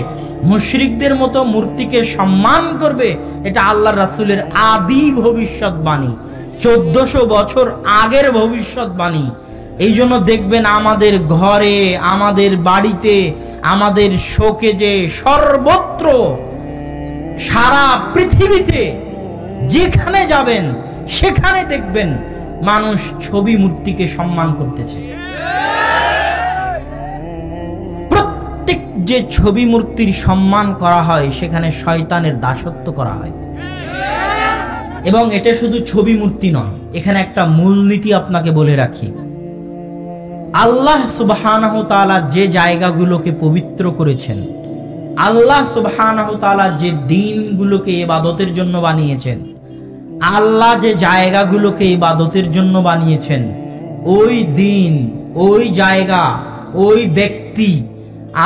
মুশরিকদের মতো মূর্তিকে সম্মান করবে। এটা আল্লাহর রাসূলের আদি ভবিষ্যৎবাণী, 1400 বছর আগের ভবিষ্যৎবাণী। এই জন্য দেখবেন আমাদের ঘরে, আমাদের বাড়িতে, আমাদের শোকেজে, সর্বত্র, সারা পৃথিবীতে যেখানে যাবেন সেখানে দেখবেন মানুষ ছবি মূর্তিকে সম্মান করতেছে। প্রত্যেক যে ছবি মূর্তির সম্মান করা হয় সেখানে শয়তানের দাসত্ব করা হয়। এবং এটা শুধু ছবি মূর্তি নয়, এখানে একটা মূলনীতি আপনাকে বলে রাখি। আল্লাহ সুবহানাহু তাআলা যে জায়গাগুলোকে পবিত্র করেছেন, আল্লাহ সুবহানাহু তাআলা যে দিনগুলোকে ইবাদতের জন্য বানিয়েছেন, আল্লাহ যে জায়গাগুলোকে ইবাদতের জন্য বানিয়েছেন, ওই দিন, ওই জায়গা, ওই ব্যক্তি,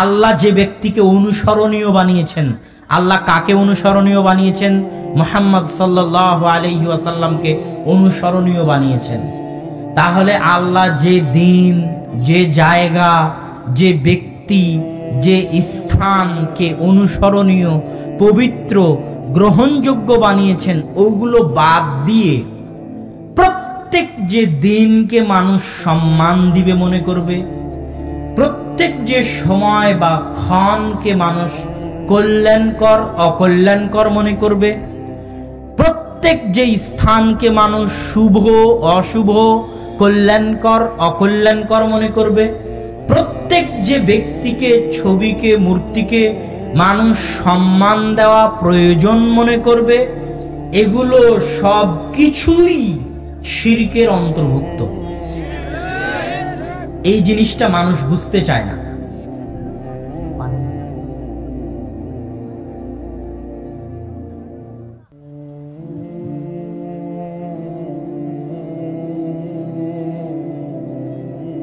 আল্লাহ যে ব্যক্তিকে অনুসরণীয় বানিয়েছেন, আল্লাহ কাকে অনুসরণীয় বানিয়েছেন? মুহাম্মদ সাল্লাল্লাহু আলাইহি ওয়াসাল্লামকে অনুসরণীয় বানিয়েছেন। তাহলে আল্লাহ যে দিন, যে জায়গা, যে ব্যক্তি, যে স্থানকে অনুসরণীয়, পবিত্র, গ্রহণযোগ্য বানিয়েছেন, ওগুলো বাদ দিয়ে প্রত্যেক যে দিনকে মানুষ সম্মান দিবে মনে করবে, প্রত্যেক যে সময় বা ক্ষণকে মানুষ কল্যাণকর অকল্যাণকর মনে করবে, প্রত্যেক যে স্থানকে মানুষ শুভ অশুভ, কল্যাণকর অকল্যাণকর মনে করবে, প্রত্যেক যে ব্যক্তিকে, ছবিকে, মূর্তিকে মানুষ সম্মান দেওয়া প্রয়োজন মনে করবে, এগুলো সব কিছুই শিরকের অন্তর্ভুক্ত। এই জিনিসটা মানুষ বুঝতে চায় না।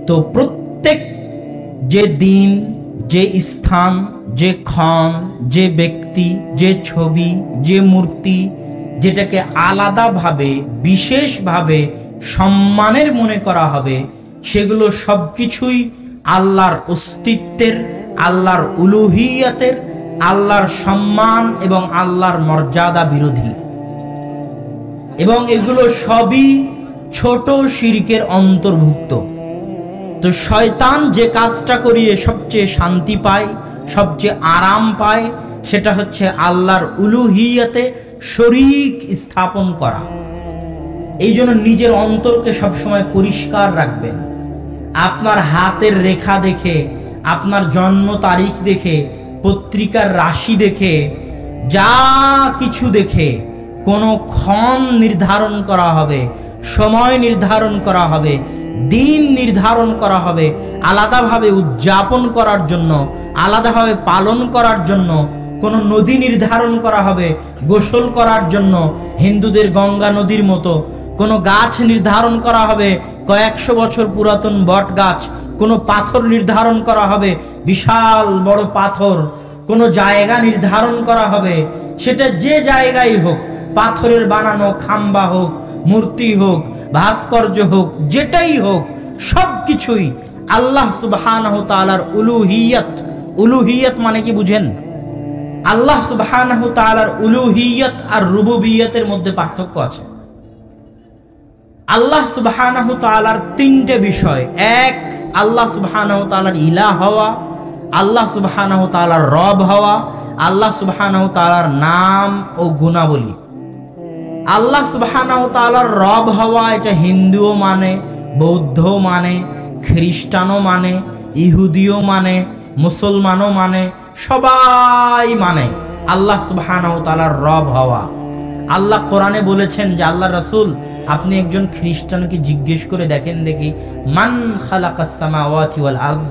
তো প্রত্যেক যে দিন, যে স্থান, যে ক্ষণ, যে ব্যক্তি, যে ছবি, যে মূর্তি, যেটাকে আলাদাভাবে বিশেষভাবে সম্মানের মনে করা হবে, সেগুলো সব কিছুই আল্লাহর অস্তিত্বের, আল্লাহর উলুহিয়াতের, আল্লাহর সম্মান এবং আল্লাহর মর্যাদা বিরোধী, এবং এগুলো সবই ছোট শিরকের অন্তর্ভুক্ত। তো শয়তান যে কাজটা করিয়ে সবচেয়ে শান্তি পায়, সবচেয়ে আরাম পায়, সেটা হচ্ছে আল্লাহর উলুহিয়াতে শরীক স্থাপন করা। এই জন্য নিজের অন্তরকে সবসময় পরিষ্কার রাখবেন। আপনার হাতের রেখা দেখে, আপনার জন্ম তারিখ দেখে, পত্রিকার রাশি দেখে, যা কিছু দেখে কোনো ক্ষণ নির্ধারণ করা হবে, সময় নির্ধারণ করা হবে, দিন নির্ধারণ করা হবে, আলাদাভাবে উদযাপন করার জন্য, আলাদাভাবে পালন করার জন্য কোনো নদী নির্ধারণ করা হবে গোসল করার জন্য, হিন্দুদের গঙ্গা নদীর মতো। কোনো গাছ নির্ধারণ করা হবে, কয়েকশো বছর পুরাতন বট গাছ। কোনো পাথর নির্ধারণ করা হবে, বিশাল বড় পাথর। কোনো জায়গা নির্ধারণ করা হবে, সেটা যে জায়গায় হোক, পাথরের বানানো খাম্বা হোক, মূর্তি হোক, ভাস্কর্য হোক, যেটাই হোক, সব কিছুই আল্লাহ সুবহানাহু তাআলার উলুহিয়ত। উলুহিয়ত মানে কি বুঝেন? আল্লাহ সুবহানাহু তাআলার উলুহিয়ত আর রুবুবিয়তের মধ্যে পার্থক্য আছে। আল্লাহ সুবহানাহু তাআলার তিনটে বিষয়। এক, আল্লাহ সুবহানাহু তাআলার ইলাহ হওয়া, আল্লাহ সুবহানাহু তাআলার রব হওয়া, আল্লাহ সুবহানাহু তাআলার নাম ও গুণাবলী। আল্লাহ সুবহানাহু তাআলার রব হওয়া, এটা হিন্দুও মানে, বৌদ্ধও মানে, খ্রিস্টানও মানে, ইহুদিও মানে, মুসলমানও মানে, সবাই মানে আল্লাহ সুবহানাহু তাআলার রব হওয়া। আল্লাহ কোরআনে বলেছেন যে আল্লাহ রাসূল, আপনি একজন খ্রিস্টানকে জিজ্ঞেস করে দেখেন দেখি, মান খালাকাস সামাওয়াতি ওয়াল আরজ,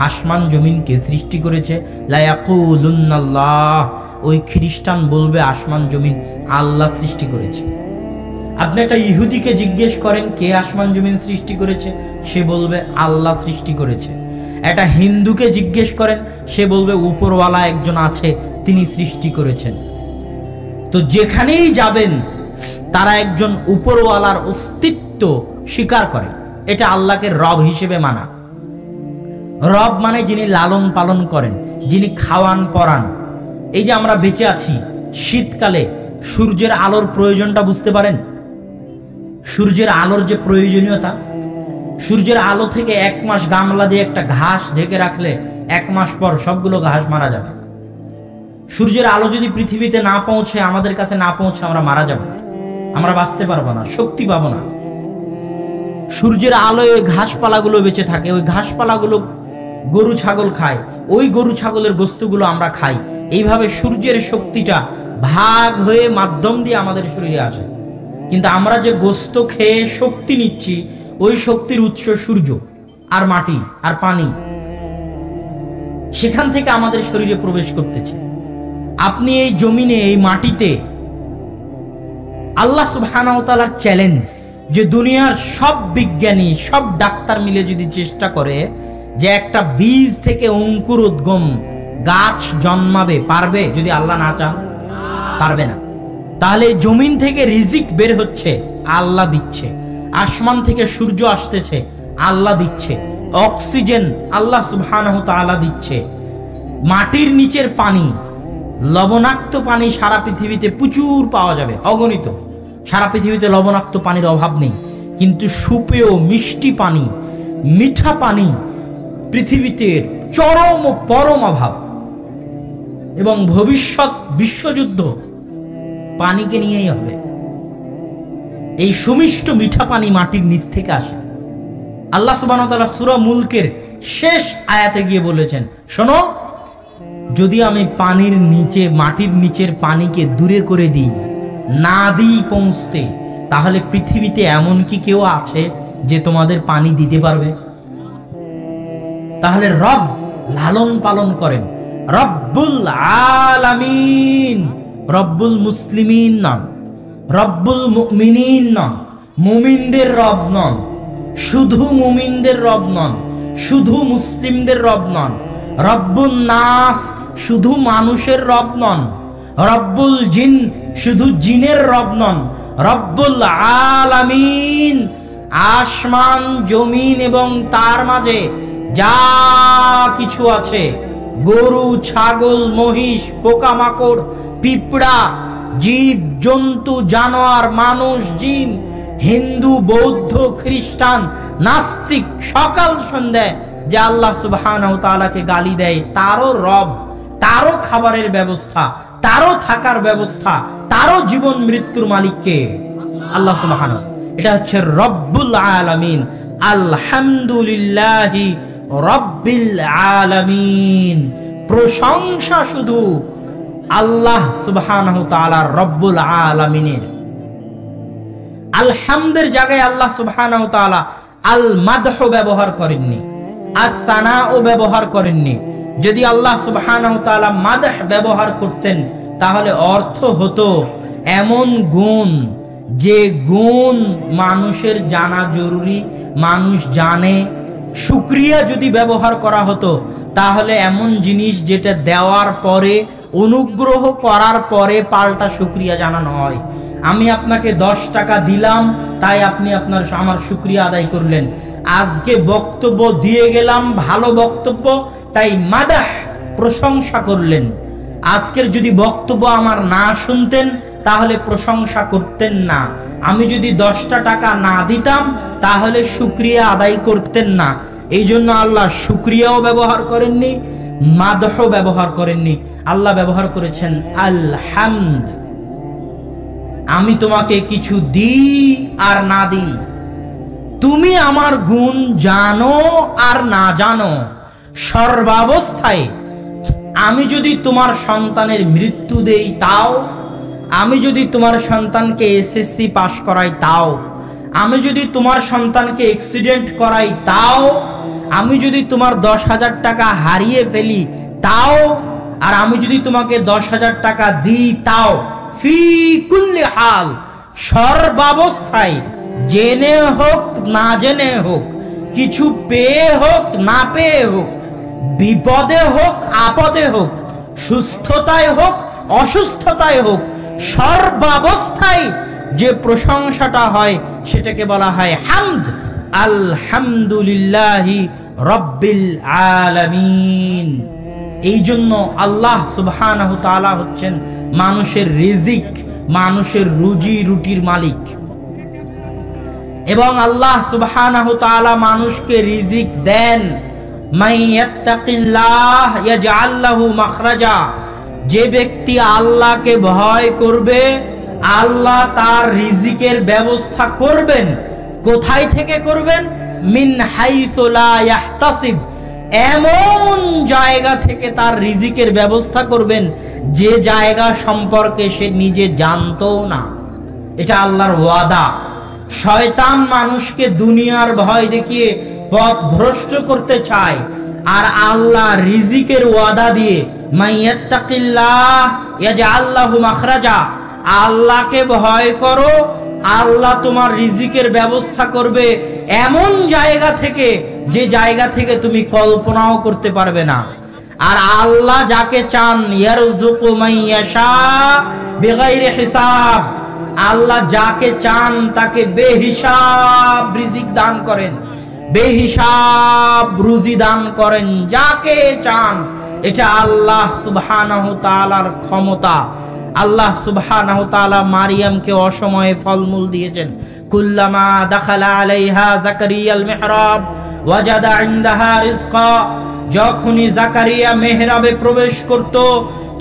আসমান জমিনকে সৃষ্টি করেছে? লা ইয়াকুলুন্নাল্লাহ, ওই খ্রিস্টান বলবে আসমান জমিন আল্লাহ সৃষ্টি করেছে। আপনি একটা ইহুদিকে জিজ্ঞেস করেন কে আসমান জমিন সৃষ্টি করেছে, সে বলবে আল্লাহ সৃষ্টি করেছে। একটা হিন্দুকে জিজ্ঞেস করেন, সে বলবে উপরওয়ালা একজন আছে, তিনি সৃষ্টি করেছেন। তো যেখানেই যাবেন তারা একজন উপরওয়ালার অস্তিত্ব স্বীকার করে। এটা আল্লাহকে রব হিসেবে মানা। রব মানে যিনি লালন পালন করেন, যিনি খাওয়ান পরান। এই যে আমরা বেঁচে আছি, শীতকালে সূর্যের আলোর প্রয়োজনটা বুঝতে পারেন? সূর্যের আলোর যে প্রয়োজনীয়তা, সূর্যের আলো থেকে 1 মাস গামলা দিয়ে একটা ঘাস ঢেকে রাখলে 1 মাস পর সবগুলো ঘাস মারা যাবে। সূর্যের আলো যদি পৃথিবীতে না পৌঁছে, আমাদের কাছে না পৌঁছে, আমরা মারা যাব, আমরা বাঁচতে পারবো না, শক্তি পাবো না। সূর্যের আলোয় ওই ঘাসপালাগুলো বেঁচে থাকে, ওই ঘাসপালাগুলো গরু ছাগল খায়, ওই গরু ছাগলের গোস্তগুলো আমরা খাই। এইভাবে সূর্যের শক্তিটা ভাগ হয়ে মাধ্যম দিয়ে আমাদের শরীরে আসে। কিন্তু আমরা যে গোস্ত খেয়ে শক্তি নিচ্ছি, ওই শক্তির উৎস সূর্য আর মাটি আর পানি, সেখান থেকে আমাদের শরীরে প্রবেশ করতেছে। আপনি এই জমিনে, এই মাটিতে, আল্লাহ সুবহানাহু ওয়া তাআলার চ্যালেঞ্জ যে দুনিয়ার সব বিজ্ঞানী, সব ডাক্তার মিলে যদি চেষ্টা করে যে একটা বীজ থেকে অঙ্কুরোদ্গম গাছ জন্মাবে, পারবে? যদি আল্লাহ না চান, পারবে না। তাহলে জমিন থেকে রিজিক বের হচ্ছে, আল্লাহ দিচ্ছে। আসমান থেকে সূর্য আসতেছে, আল্লাহ দিচ্ছে। অক্সিজেন আল্লাহ সুবহানাহু ওয়া তাআলা দিচ্ছে। মাটির নিচের পানি, লবণাক্ত পানি সারা পৃথিবীতে প্রচুর পাওয়া যাবে, অগণিত। সারা পৃথিবীতে লবণাক্ত পানির অভাব নেই, কিন্তু সুপেয় মিষ্টি পানি, মিঠা পানি পৃথিবীতে চরম ও পরম অভাব। এবং ভবিষ্যৎ বিশ্বযুদ্ধ পানিকে নিয়েই হবে। এই সুমিষ্ট মিঠা পানি মাটির নিচ থেকে আসে। আল্লাহ সুবহানাহু ওয়া তাআলা সূরা মুলকের শেষ আয়াতে গিয়ে বলেছেন, শোনো, যদি আমি পানির নিচে, মাটির নিচের পানিকে দূরে করে দিই, না দিই পৌঁছতে, তাহলে পৃথিবীতে এমন কি কেউ আছে যে তোমাদের পানি দিতে পারবে? তাহলে রব লালন পালন করেন, রব্বুল আলামিন, রব্বুল মুসলিমিন নন, রব্বুল মুমিনিন নন, মুমিনদের রব নন, শুধু মুমিনদের রব নন, শুধু মুসলিমদের রব নন, রব্বুন নাস, শুধু মানুষের রব নন, রব্বুল জিন, শুধু জিনের রব নন, রব্বুল আলামিন, আসমান, জমিন এবং তার মাঝে যা কিছু আছে, গরু, ছাগল, মহিষ, পোকামাকড়, পিঁপড়া, জীব জন্তু, জানোয়ার, মানুষ, জিন, হিন্দু, বৌদ্ধ, খ্রিস্টান, নাস্তিক, সকাল সন্ধ্যায় যে আল্লাহ সুবহানাহু ওয়া তাআলাকে গালি দেয়, তারও রব, তারও খাবারের ব্যবস্থা, তারও থাকার ব্যবস্থা, তারও জীবন মৃত্যুর মালিককে আল্লাহ সুবহানাহু। এটা হচ্ছে রব্বুল আলামিন। আলহামদুলিল্লাহি রব্বিল আলামিন। প্রশংসা শুধু আল্লাহ সুবহানাহু ওয়া তাআলার, রব্বুল আলামিনের। আলহামদের জায়গায় আল্লাহ সুবহানাহু ওয়া তাআলা আল মাদহ ব্যবহার করেননি, আস-সানাও ব্যবহার করেননি। যদি আল্লাহ সুবহানাহু ওয়া তাআলা মাদহ ব্যবহার করতেন, তাহলে অর্থ হতো এমন গুণ, যে গুণ মানুষের জানা জরুরি, মানুষ জানে। শুকরিয়া যদি ব্যবহার করা হতো, তাহলে এমন জিনিস যেটা দেওয়ার পরে, অনুগ্রহ করার পরে পাল্টা শুকরিয়া জানানো হয়। আমি আপনাকে 10 টাকা দিলাম, তাই আপনি আমার শুকরিয়া আদায় করলেন। আজকে বক্তব্য দিয়ে গেলাম, ভালো বক্তব্য, তাই মাদাহ, প্রশংসা করলেন। আজকের যদি বক্তব্য আমার না শুনতেন, তাহলে প্রশংসা করতেন না। আমি যদি 10টা টাকা না দিতাম, তাহলে শুকরিয়া আদায় করতেন না। এই জন্য আল্লাহ শুকরিয়াও ব্যবহার করেননি, মাদহ ব্যবহার করেননি। আল্লাহ ব্যবহার করেছেন আলহামদ। আমি তোমাকে কিছু দিই আর না দিই, তুমি আমার গুণ জানো আর না জানো, সর্বাবস্থায় আমি যদি তোমার সন্তানের মৃত্যু দেই তাও, আমি যদি তোমার সন্তানকে এসএসসি পাশ করাই তাও, আমি যদি তোমার সন্তানকে অ্যাক্সিডেন্ট করাই তাও, আমি যদি তোমার 10,000 টাকা হারিয়ে ফেলি তাও, আর আমি যদি তোমাকে 10,000 টাকা দিই তাও, ফি কুল্লি হাল, সর্বাবস্থায়, জেনে হোক না জেনে হোক, কিছু পেয়ে হোক না পেয়ে হোক, বিপদে হোক আপদে হোক, সুস্থতায় হোক অসুস্থতায় হোক, সর্বাবস্থায় যে প্রশংসাটা হয় সেটাকে বলা হয় হামদ। আলহামদুলিল্লাহি রব্বিল আলামিন। এই জন্য আল্লাহ সুবহানাহু ওয়া তাআলা হচ্ছেন মানুষের রিজিক, মানুষের রুজি রুটির মালিক। এবং আল্লাহ সুবহানাহু ওয়া তাআলা মানুষকে রিজিক দেন। মাইয়াত্তাকিল্লাহ ইয়াজআল লাহু মাখরাজা। যে ব্যক্তি আল্লাহকে ভয় করবে, আল্লাহ তার রিজিকের ব্যবস্থা করবেন। কোথায় থেকে করবেন? মিন হাইসু লা ইয়াহতাসিব, এমন জায়গা থেকে তার রিজিকের ব্যবস্থা করবেন যে জায়গা সম্পর্কে সে নিজে জানতো না। এটা আল্লাহর ওয়াদা। শয়তান মানুষকে দুনিয়ার ভয় দেখিয়ে পথ ভ্রষ্ট করতে চায়, আর আল্লাহ রিজিকের ওয়াদা দিয়ে মাইয়াত্তাকিল্লাহ ইয়াজআল লাহু মাখরাজা, আল্লাহকে ভয় করো, আল্লাহ তোমার রিজিকের ব্যবস্থা করবে এমন জায়গা থেকে যে জায়গা থেকে তুমি কল্পনাও করতে পারবে না। আর আল্লাহ যাকে চান ইয়ারযুকু মাইয়াশা বিগাইরি হিসাব, আল্লাহ যাকে চান তাকে বেহিসাব রিজিক দান করেন, বেহিসাব রুজি দান করেন যাকে চান। এটা আল্লাহ সুবহানাহু তাআলার ক্ষমতা। আল্লাহ সুবহানাহু তাআলা মারিয়ামকে অসময়ে ফলমূল দিয়েছেন। কুল্লামা দাখালা আলাইহা যাকারিয়াল মিহরাব ওয়াজাদা ইনদাহা রিজকা, যখনই জাকারিয়া মেহরাবে প্রবেশ করত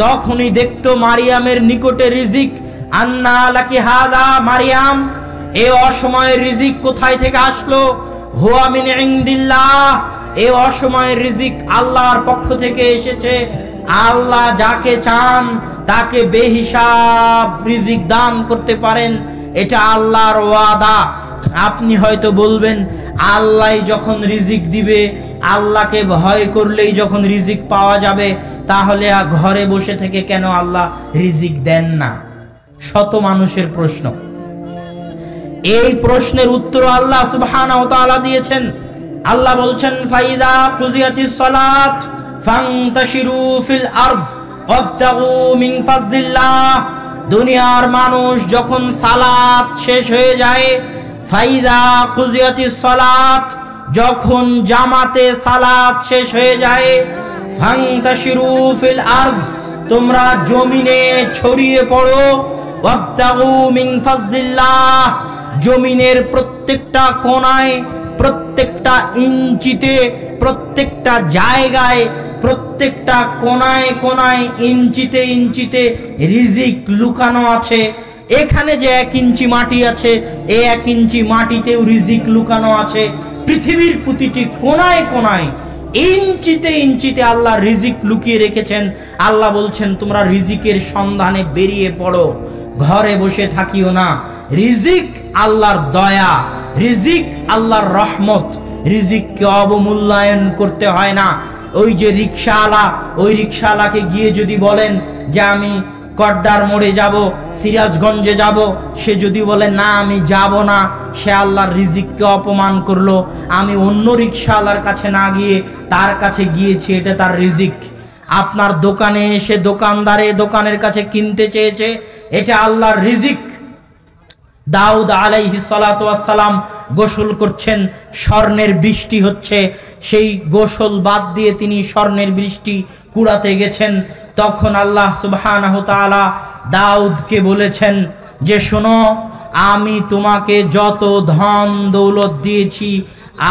তখনই দেখতো মারিয়ামের নিকটে রিজিক। আন্না লাকি হাদা, মারিয়াম এই অসময়ের রিজিক কোথায় থেকে আসলো? হুয়া মিন ইনদিল্লাহ, এই অসময়ের রিজিক আল্লাহর পক্ষ থেকে এসেছে। আল্লাহ যাকে চান তাকে বেহিসাব রিজিক দান করতে পারেন, এটা আল্লাহর ওয়াদা। আপনি হয়তো বলবেন আল্লাহ যখন রিজিক দিবে, আল্লাহকে ভয় করলেই যখন রিজিক পাওয়া যাবে, তাহলে ঘরে বসে থেকে কেন আল্লাহ রিজিক দেন না? শত মানুষের প্রশ্ন। এই প্রশ্নের উত্তর আল্লাহ সুবহানাহু ওয়া তাআলা দিয়েছেন। আল্লাহ বলছেন ফাইদা কুজিয়াতিস সালাত ফান্তাশিরু ফিল আরজ ওয়াবতাগু মিন ফাজলিল্লাহ, দুনিয়ার মানুষ যখন সালাত শেষ হয়ে যায়, ফাইদা কুজিয়াতিস সালাত, যখন জামাতে সালাত শেষ হয়ে যায়, ফান্তাশিরু ফিল আরজ, তোমরা জমিনে ছড়িয়ে পড়ো, ওয়াবতাগু মিন ফাজলিল্লাহ, জমিনের প্রত্যেকটা কোণায়, প্রত্যেকটা ইঞ্চিতে, প্রত্যেকটা জায়গায়, প্রত্যেকটা কোণায় কোণায়, ইঞ্চিতে ইঞ্চিতে রিজিক লুকানো আছে। এখানে যে 1 ইঞ্চি মাটি আছে, এই 1 ইঞ্চি মাটিতেও রিজিক লুকানো আছে। পৃথিবীর প্রতিটি কোণায় কোণায়, ইঞ্চিতে ইঞ্চিতে আল্লাহ রিজিক লুকিয়ে রেখেছেন। আল্লাহ বলছেন তোমরা রিজিকের সন্ধানে বেরিয়ে পড়ো, ঘরে বসে থাকিও না। রিজিক আল্লাহর দয়া, রিজিক আল্লাহর রহমত, রিজিককে অবমূল্যায়ন করতে হয় না। ওই যে রিকশাওয়ালা, ওই রিকশাওয়ালাকে গিয়ে যদি বলেন যে আমি কড্ডার মোড়ে যাব, সিরাজগঞ্জে যাব, সে যদি বলে না আমি যাব না, সে আল্লাহর রিজিককে অপমান করলো। আমি অন্য রিকশাওয়ালার কাছে না গিয়ে তার কাছে গিয়েছি, এটা তার রিজিক। আপনার দোকানে এসে দোকানদারে দোকানের কাছে কিনতে চেয়েছে, এটা আল্লাহর রিজিক। দাউদ আলাইহিস সালাতু ওয়াস সালাম গোসল করছেন, স্বর্ণের বৃষ্টি হচ্ছে, সেই গোসল বাদ দিয়ে তিনি স্বর্ণের বৃষ্টি কুড়াতে গেছেন। তখন আল্লাহ সুবহানাহু তাআলা দাউদকে বলেছেন যে শোনো, আমি তোমাকে যত ধন দৌলত দিয়েছি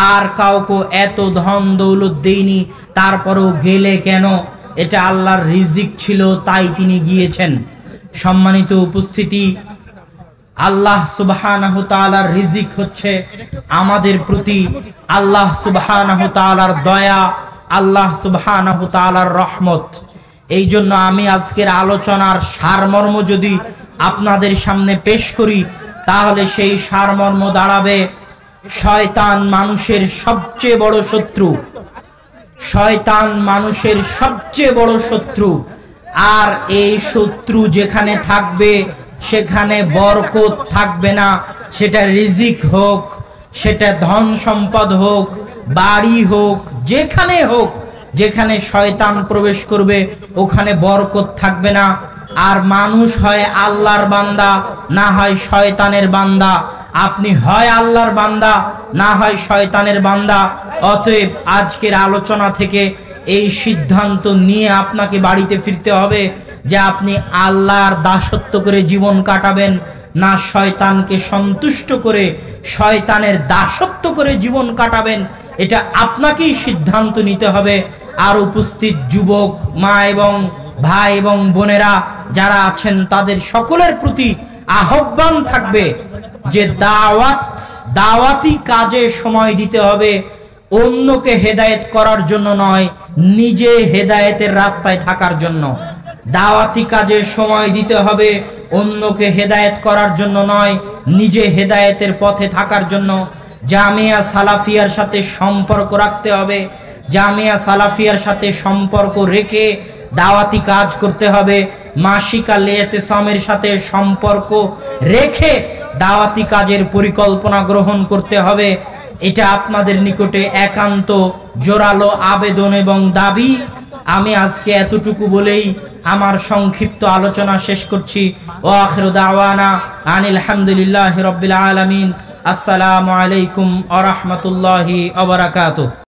আর কাউকে এত ধন দৌলত দেইনি, তারপরেও গেলে কেন? এটা আল্লাহর রিজিক ছিল, তাই তিনি গিয়েছেন। সম্মানিত উপস্থিতি, আল্লাহ সুবহানাহু তাআলার রিজিক হচ্ছে আমাদের প্রতি আল্লাহ সুবহানাহু তাআলার দয়া, আল্লাহ সুবহানাহু তাআলার রহমত। এই জন্য আমি আজকের আলোচনার সারমর্ম যদি আপনাদের সামনে পেশ করি, তাহলে সেই সারমর্ম দাঁড়াবে শয়তান মানুষের সবচেয়ে বড় শত্রু। শয়তান মানুষের সবচেয়ে বড় শত্রু। আর এই শত্রু যেখানে থাকবে সেখানে বরকত থাকবে না। সেটা রিজিক হোক, সেটা ধন সম্পদ হোক, বাড়ি হোক, যেখানে হোক, যেখানে শয়তান প্রবেশ করবে ওখানে বরকত থাকবে না। আর মানুষ হয় আল্লাহর বান্দা, না হয় শয়তানের বান্দা। আপনি হয় আল্লাহর বান্দা, না হয় শয়তানের বান্দা। অতএব আজকের আলোচনা থেকে এই সিদ্ধান্ত নিয়ে আপনাকে বাড়িতে ফিরতে হবে যে আপনি আল্লাহর দাসত্ব করে জীবন কাটাবেন, না শয়তানকে সন্তুষ্ট করে শয়তানের দাসত্ব করে জীবন কাটাবেন। এটা আপনাকেই সিদ্ধান্ত নিতে হবে। আর উপস্থিত যুবক মা এবং ভাই এবং বোনেরা যারা আছেন, তাদের সকলের প্রতি আহ্বান থাকবে যে দাওয়াতি কাজে সময় দিতে হবে, অন্যকে হেদায়েত করার জন্য নয়, নিজে হেদায়েতের রাস্তায় থাকার জন্য। দাওয়াতি কাজে সময় দিতে হবে, অন্যকে হেদায়েত করার জন্য নয়, নিজে হেদায়েতের পথে থাকার জন্য। জামিয়া সালাফিয়ার সাথে সম্পর্ক রাখতে হবে, জামিয়া সালাফিয়ার সাথে সম্পর্ক রেখে দাওয়াতি কাজ করতে হবে। মাসিক আল ইতিসামের সাথে সম্পর্ক রেখে দাওয়াতি কাজের পরিকল্পনা গ্রহণ করতে হবে। এটা আপনাদের নিকটে একান্ত জোরালো আবেদন এবং দাবি। আমি আজকে এতটুকু বলেই আমার সংক্ষিপ্ত আলোচনা শেষ করছি। ওয়া আখিরু দাওয়ানা আনিল হামদুলিল্লাহি রাব্বিল আলামিন। আসসালামু আলাইকুম ওয়া রাহমাতুল্লাহি ওয়া বারাকাতুহু।